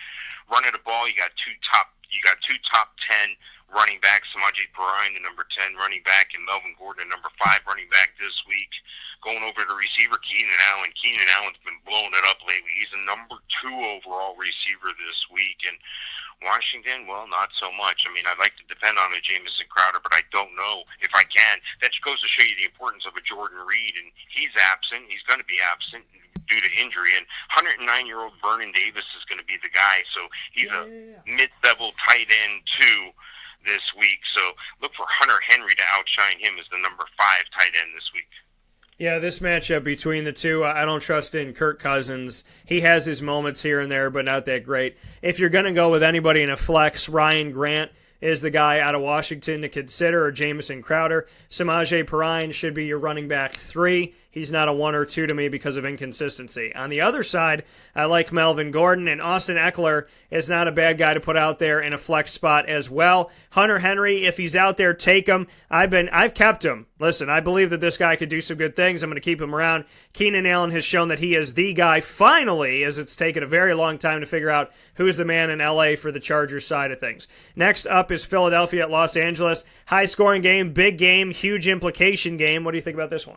Running the ball, you got two top 10 running backs, Samaje Perine, the number 10 running back, and Melvin Gordon, the number 5 running back this week. Going over to the receiver, Keenan Allen. Keenan Allen's been blowing it up lately. He's a number 2 overall receiver this week, and Washington, well, not so much. I mean, I'd like to depend on a Jamison Crowder, but I don't know if I can. That just goes to show you the importance of a Jordan Reed, and he's absent. He's going to be absent due to injury, and 109-year-old Vernon Davis is going to be the guy, so he's a mid-level tight end, too, this week. So look for Hunter Henry to outshine him as the number 5 tight end this week. Yeah, this matchup between the two, I don't trust in Kirk Cousins. He has his moments here and there, but not that great. If you're going to go with anybody in a flex, Ryan Grant is the guy out of Washington to consider, or Jamison Crowder. Samaje Perine should be your running back 3. He's not a 1 or 2 to me because of inconsistency. On the other side, I like Melvin Gordon, and Austin Eckler is not a bad guy to put out there in a flex spot as well. Hunter Henry, if he's out there, take him. I've kept him. Listen, I believe that this guy could do some good things. I'm going to keep him around. Keenan Allen has shown that he is the guy finally, as it's taken a very long time to figure out who's the man in LA for the Chargers side of things. Next up is Philadelphia at Los Angeles. High-scoring game, big game, huge implication game. What do you think about this one?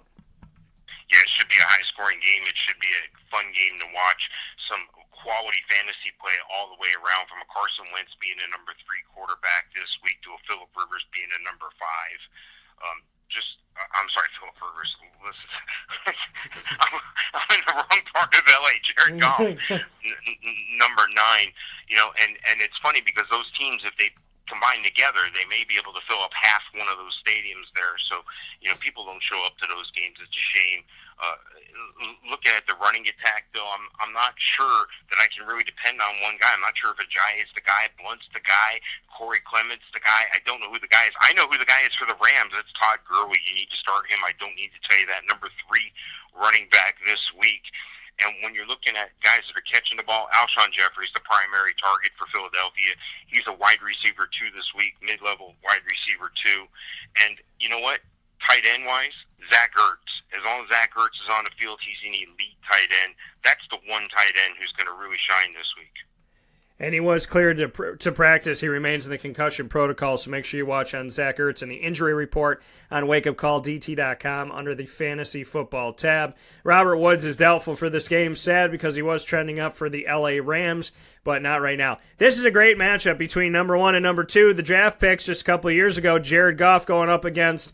Yeah, it should be a high-scoring game. It should be a fun game to watch. Some quality fantasy play all the way around, from a Carson Wentz being a number 3 quarterback this week to a Phillip Rivers being a number 5. I'm sorry, Phillip Rivers. Listen, I'm in the wrong part of LA. Jared Goff, number 9. You know, and it's funny because those teams, if they combined together, they may be able to fill up half one of those stadiums there. So, you know, people don't show up to those games. It's a shame. Looking at the running attack, though, I'm not sure that I can really depend on one guy. I'm not sure if Ajayi is the guy, Blunt's the guy, Corey Clement's the guy. I don't know who the guy is. I know who the guy is for the Rams. It's Todd Gurley. You need to start him. I don't need to tell you that. Number 3 running back this week. And when you're looking at guys that are catching the ball, Alshon Jeffrey's the primary target for Philadelphia. He's a wide receiver 2 this week, mid-level wide receiver 2. And you know what? Tight end-wise, Zach Ertz. As long as Zach Ertz is on the field, he's an elite tight end. That's the one tight end who's going to really shine this week. And he was cleared to practice. He remains in the concussion protocol, so make sure you watch on Zach Ertz and the injury report on wakeupcalldt.com under the Fantasy Football tab. Robert Woods is doubtful for this game. Sad because he was trending up for the LA Rams, but not right now. This is a great matchup between number 1 and number 2. The draft picks just a couple of years ago, Jared Goff going up against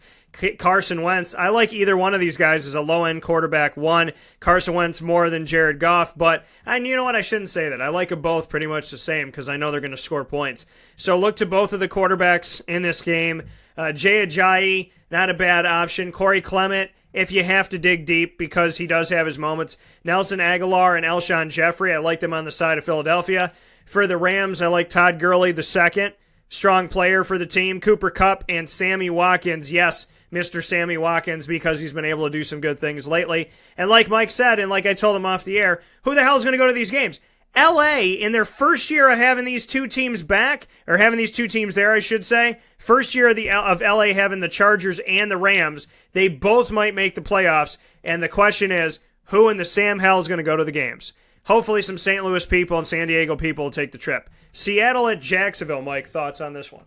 Carson Wentz. I like either one of these guys as a low-end quarterback 1. Carson Wentz more than Jared Goff, but you know what? I shouldn't say that. I like them both pretty much the same because I know they're going to score points. So look to both of the quarterbacks in this game. Jay Ajayi, not a bad option. Corey Clement, if you have to dig deep because he does have his moments. Nelson Aguilar and Alshon Jeffrey, I like them on the side of Philadelphia. For the Rams, I like Todd Gurley the second. Strong player for the team. Cooper Kupp and Sammy Watkins. Yes, Mr. Sammy Watkins, because he's been able to do some good things lately. And like Mike said, and like I told him off the air, who the hell is going to go to these games? LA, in their first year of having these two teams back, or having these two teams there, I should say, first year of LA having the Chargers and the Rams, they both might make the playoffs. And the question is, who in the Sam hell is going to go to the games? Hopefully some St. Louis people and San Diego people will take the trip. Seattle at Jacksonville, Mike, thoughts on this one?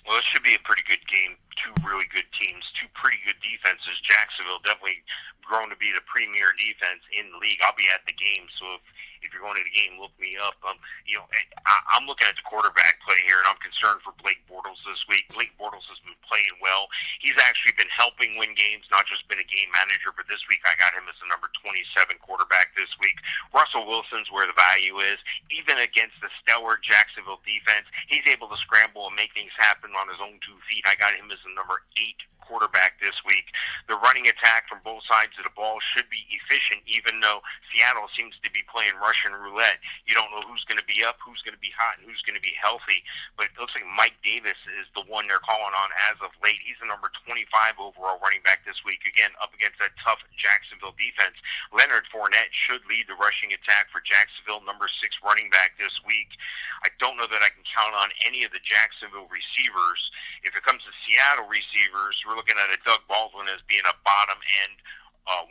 Well, it should be a pretty good game. 2 really good teams, 2 pretty good defenses. Jacksonville definitely grown to be the premier defense in the league. I'll be at the game, so if you're going to the game, look me up. I'm looking at the quarterback play here, and I'm concerned for Blake Bortles this week. Blake Bortles has been playing well. He's actually been helping win games, not just been a game manager, but this week I got him as the number 27 quarterback this week. Russell Wilson's where the value is. Even against the stellar Jacksonville defense, he's able to scramble and make things happen on his own 2 feet. I got him as the number 8 quarterback this week. The running attack from both sides of the ball should be efficient, even though Seattle seems to be playing Russian roulette. You don't know who's going to be up, who's going to be hot, and who's going to be healthy. But it looks like Mike Davis is the one they're calling on as of late. He's the number 25 overall running back this week, again, up against that tough Jacksonville defense. Leonard Fournette should lead the rushing attack for Jacksonville, number 6 running back this week. I don't know that I can count on any of the Jacksonville receivers. If it comes to Seattle receivers, we're looking at a Doug Baldwin as being a bottom-end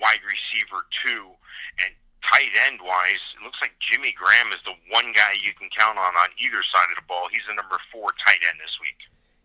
wide receiver 2. And tight end-wise, it looks like Jimmy Graham is the one guy you can count on either side of the ball. He's the number 4 tight end this week.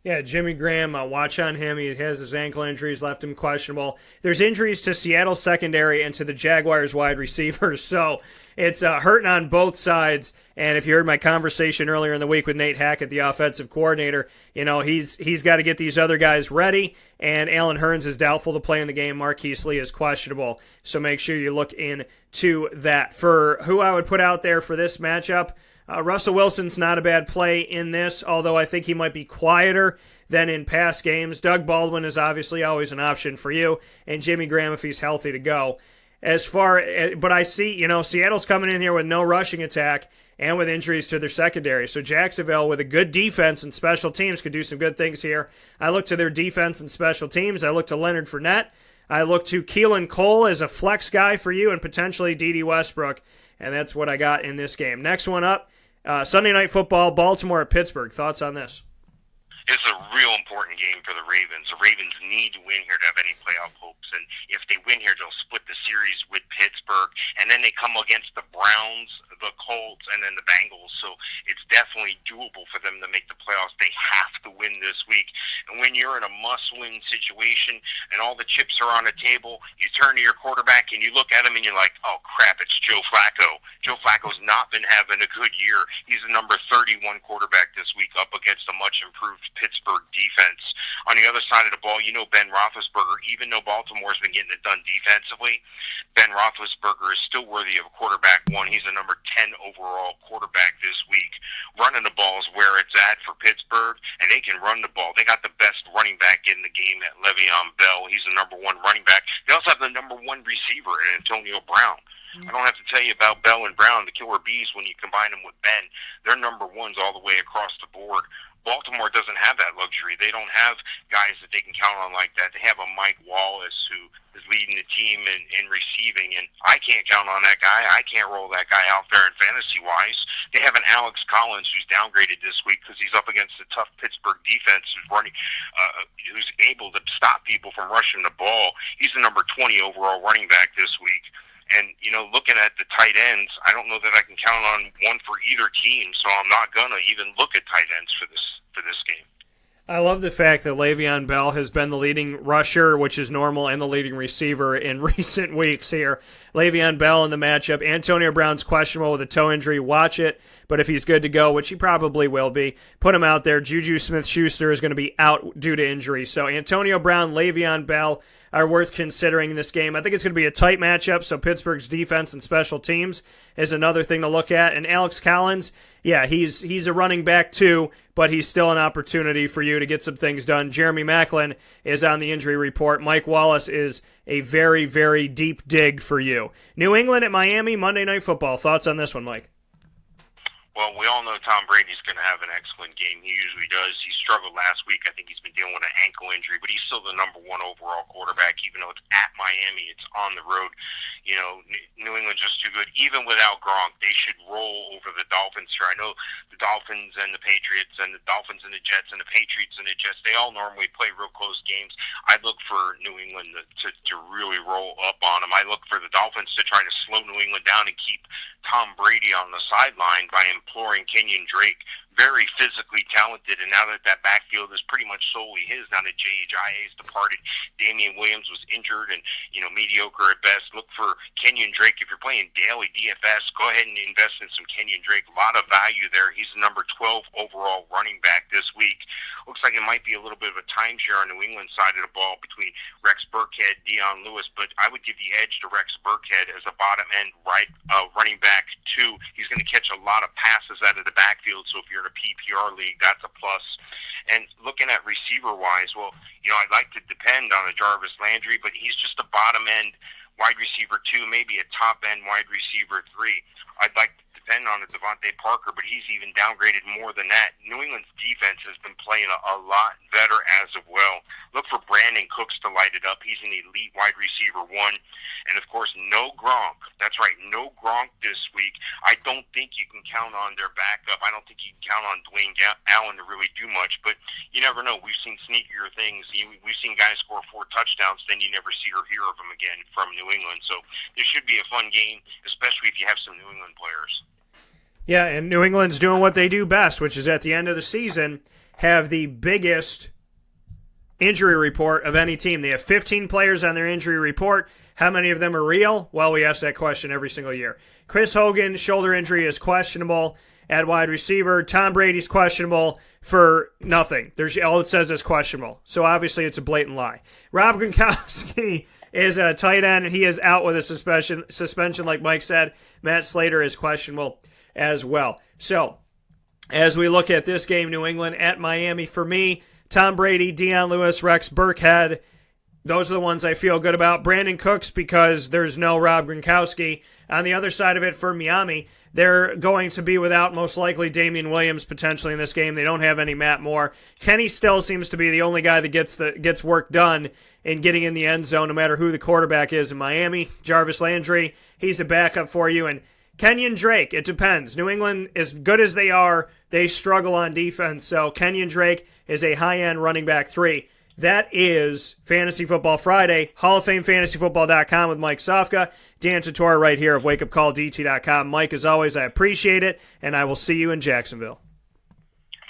Yeah, Jimmy Graham, watch on him. He has his ankle injuries, left him questionable. There's injuries to Seattle's secondary and to the Jaguars wide receivers, so it's hurting on both sides. And if you heard my conversation earlier in the week with Nate Hackett, the offensive coordinator, he's got to get these other guys ready, and Alan Hearns is doubtful to play in the game. Marquise Lee is questionable, so make sure you look into that. For who I would put out there for this matchup, Russell Wilson's not a bad play in this, although I think he might be quieter than in past games. Doug Baldwin is obviously always an option for you, and Jimmy Graham if he's healthy to go. But I see, Seattle's coming in here with no rushing attack and with injuries to their secondary. So Jacksonville, with a good defense and special teams, could do some good things here. I look to their defense and special teams. I look to Leonard Fournette. I look to Keelan Cole as a flex guy for you, and potentially Dede Westbrook. And that's what I got in this game. Next one up, Sunday Night Football, Baltimore at Pittsburgh. Thoughts on this? It's a real important game for the Ravens. The Ravens need to win here to have any playoff hopes. And if they win here, they'll split the series with Pittsburgh. And then they come against the Browns, the Colts, and then the Bengals. So it's definitely doable for them to make the playoffs. They have to win this week. And when you're in a must-win situation and all the chips are on the table, you turn to your quarterback and you look at him and you're like, oh, crap, it's Joe Flacco. Joe Flacco's not been having a good year. He's the number 31 quarterback this week up against a much-improved Pittsburgh defense. On the other side of the ball, Ben Roethlisberger, even though Baltimore's been getting it done defensively, Ben Roethlisberger is still worthy of a quarterback one. He's a number 10 overall quarterback this week. Running the ball is where it's at for Pittsburgh, and they can run the ball. They got the best running back in the game at Le'Veon Bell. He's the number one running back. They also have the number one receiver in Antonio Brown. I don't have to tell you about Bell and Brown, the killer bees, when you combine them with Ben. They're number ones all the way across the board. Baltimore doesn't have that luxury. They don't have guys that they can count on like that. They have a Mike Wallace who is leading the team in receiving, and I can't count on that guy. I can't roll that guy out there in fantasy-wise. They have an Alex Collins who's downgraded this week because he's up against a tough Pittsburgh defense who's able to stop people from rushing the ball. He's the number 20 overall running back this week. And, looking at the tight ends, I don't know that I can count on one for either team, so I'm not going to even look at tight ends for this game. I love the fact that Le'Veon Bell has been the leading rusher, which is normal, and the leading receiver in recent weeks here. Le'Veon Bell in the matchup. Antonio Brown's questionable with a toe injury. Watch it, but if he's good to go, which he probably will be, put him out there. Juju Smith-Schuster is going to be out due to injury. So Antonio Brown, Le'Veon Bell are worth considering in this game. I think it's going to be a tight matchup, so Pittsburgh's defense and special teams is another thing to look at. And Alex Collins, yeah, he's a running back too, but he's still an opportunity for you to get some things done. Jeremy Maclin is on the injury report. Mike Wallace is a very, very deep dig for you. New England at Miami, Monday Night Football. Thoughts on this one, Mike? Well, we all know Tom Brady's going to have an excellent game. He usually does. He struggled last week. I think he's been dealing with an ankle injury, but he's still the number one overall quarterback, even though it's at Miami. It's on the road. New England's just too good. Even without Gronk, they should roll over the Dolphins here. I know the Dolphins and the Patriots and the Dolphins and the Jets and the Patriots and the Jets, they all normally play real close games. I look for New England to really roll up on them. I look for the Dolphins to try to slow New England down and keep Tom Brady on the sideline by imploring Kenyon Drake. Very physically talented, and now that backfield is pretty much solely his, now that J.H.I.A.'s departed, Damian Williams was injured and, mediocre at best. Look for Kenyon Drake. If you're playing daily DFS, go ahead and invest in some Kenyon Drake. A lot of value there. He's the number 12 overall running back this week. Looks like it might be a little bit of a timeshare on New England side of the ball between Rex Burkhead, Dion Lewis, but I would give the edge to Rex Burkhead as a bottom-end running back, too. He's going to catch a lot of passes out of the backfield, so if you're in a PPR league, that's a plus. And looking at receiver-wise, I'd like to depend on a Jarvis Landry, but he's just a bottom-end wide receiver 2, maybe a top-end wide receiver 3. I'd like to depend on a Devontae Parker, but he's even downgraded more than that. New England's defense has been playing a lot better as of well. Look for Brandon Cooks to light it up. He's an elite wide receiver 1. And, of course, no Gronk. That's right, no Gronk this week. I don't think you can count on their backup. I don't think you can count on Dwayne Allen to really do much. But you never know. We've seen sneakier things. We've seen guys score 4 touchdowns, then you never see or hear of them again from New England. So this should be a fun game, especially if you have some New England players. Yeah, and New England's doing what they do best, which is at the end of the season, have the biggest injury report of any team. They have 15 players on their injury report. How many of them are real? Well, we ask that question every single year. Chris Hogan's shoulder injury is questionable at wide receiver. Tom Brady's questionable for nothing. All it says is questionable. So obviously it's a blatant lie. Rob Gronkowski is a tight end. He is out with a suspension, like Mike said. Matt Slater is questionable as well. So as we look at this game, New England at Miami, for me, Tom Brady, Deion Lewis, Rex Burkhead, those are the ones I feel good about. Brandon Cooks, because there's no Rob Gronkowski. On the other side of it, for Miami, they're going to be without, most likely, Damian Williams potentially in this game. They don't have any Matt Moore. Kenny still seems to be the only guy that gets work done in getting in the end zone, no matter who the quarterback is in Miami. Jarvis Landry, he's a backup for you. And Kenyon Drake, it depends. New England, as good as they are, they struggle on defense. So Kenyon Drake is a high-end running back 3. That is Fantasy Football Friday. Hall of Fame FantasyFootball.com with Mike Sofka. Dan Tortora right here of WakeUpCallDT.com. Mike, as always, I appreciate it, and I will see you in Jacksonville.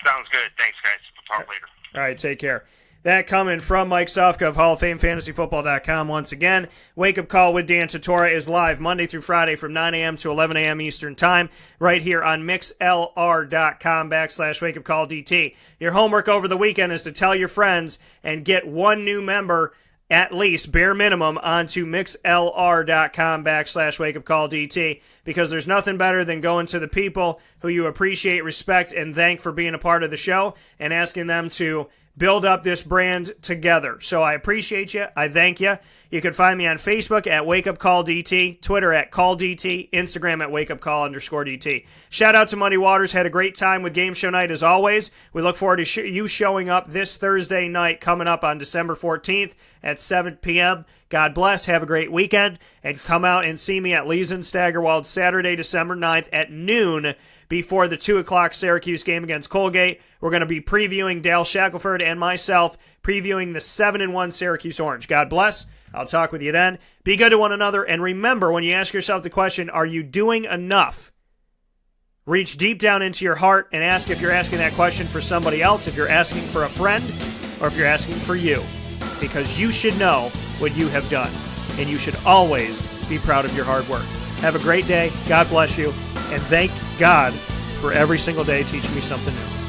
Sounds good. Thanks, guys. We'll talk later. All right, take care. That coming from Mike Sofka of Hall of Fame FantasyFootball.com once again. Wake Up Call with Dan Tortora is live Monday through Friday from 9 a.m. to 11 a.m. Eastern Time right here on mixlr.com/WakeUpCallDT. Your homework over the weekend is to tell your friends and get one new member, at least, bare minimum, onto mixlr.com/WakeUpCallDT, because there's nothing better than going to the people who you appreciate, respect, and thank for being a part of the show and asking them to build up this brand together. So I appreciate you. I thank you. You can find me on Facebook at WakeUpCallDT, Twitter at CallDT, Instagram at WakeUpCall_DT. Shout out to Muddy Waters. Had a great time with Game Show Night as always. We look forward to you showing up this Thursday night coming up on December 14th at 7 p.m. God bless. Have a great weekend. And come out and see me at Lee's and Staggerwald Saturday, December 9th at noon before the 2 o'clock Syracuse game against Colgate. We're going to be previewing Dale Shackelford and myself, previewing the 7-1 Syracuse Orange. God bless. I'll talk with you then. Be good to one another. And remember, when you ask yourself the question, are you doing enough? Reach deep down into your heart and ask if you're asking that question for somebody else, if you're asking for a friend, or if you're asking for you. Because you should know what you have done. And you should always be proud of your hard work. Have a great day. God bless you. And thank God for every single day teaching me something new.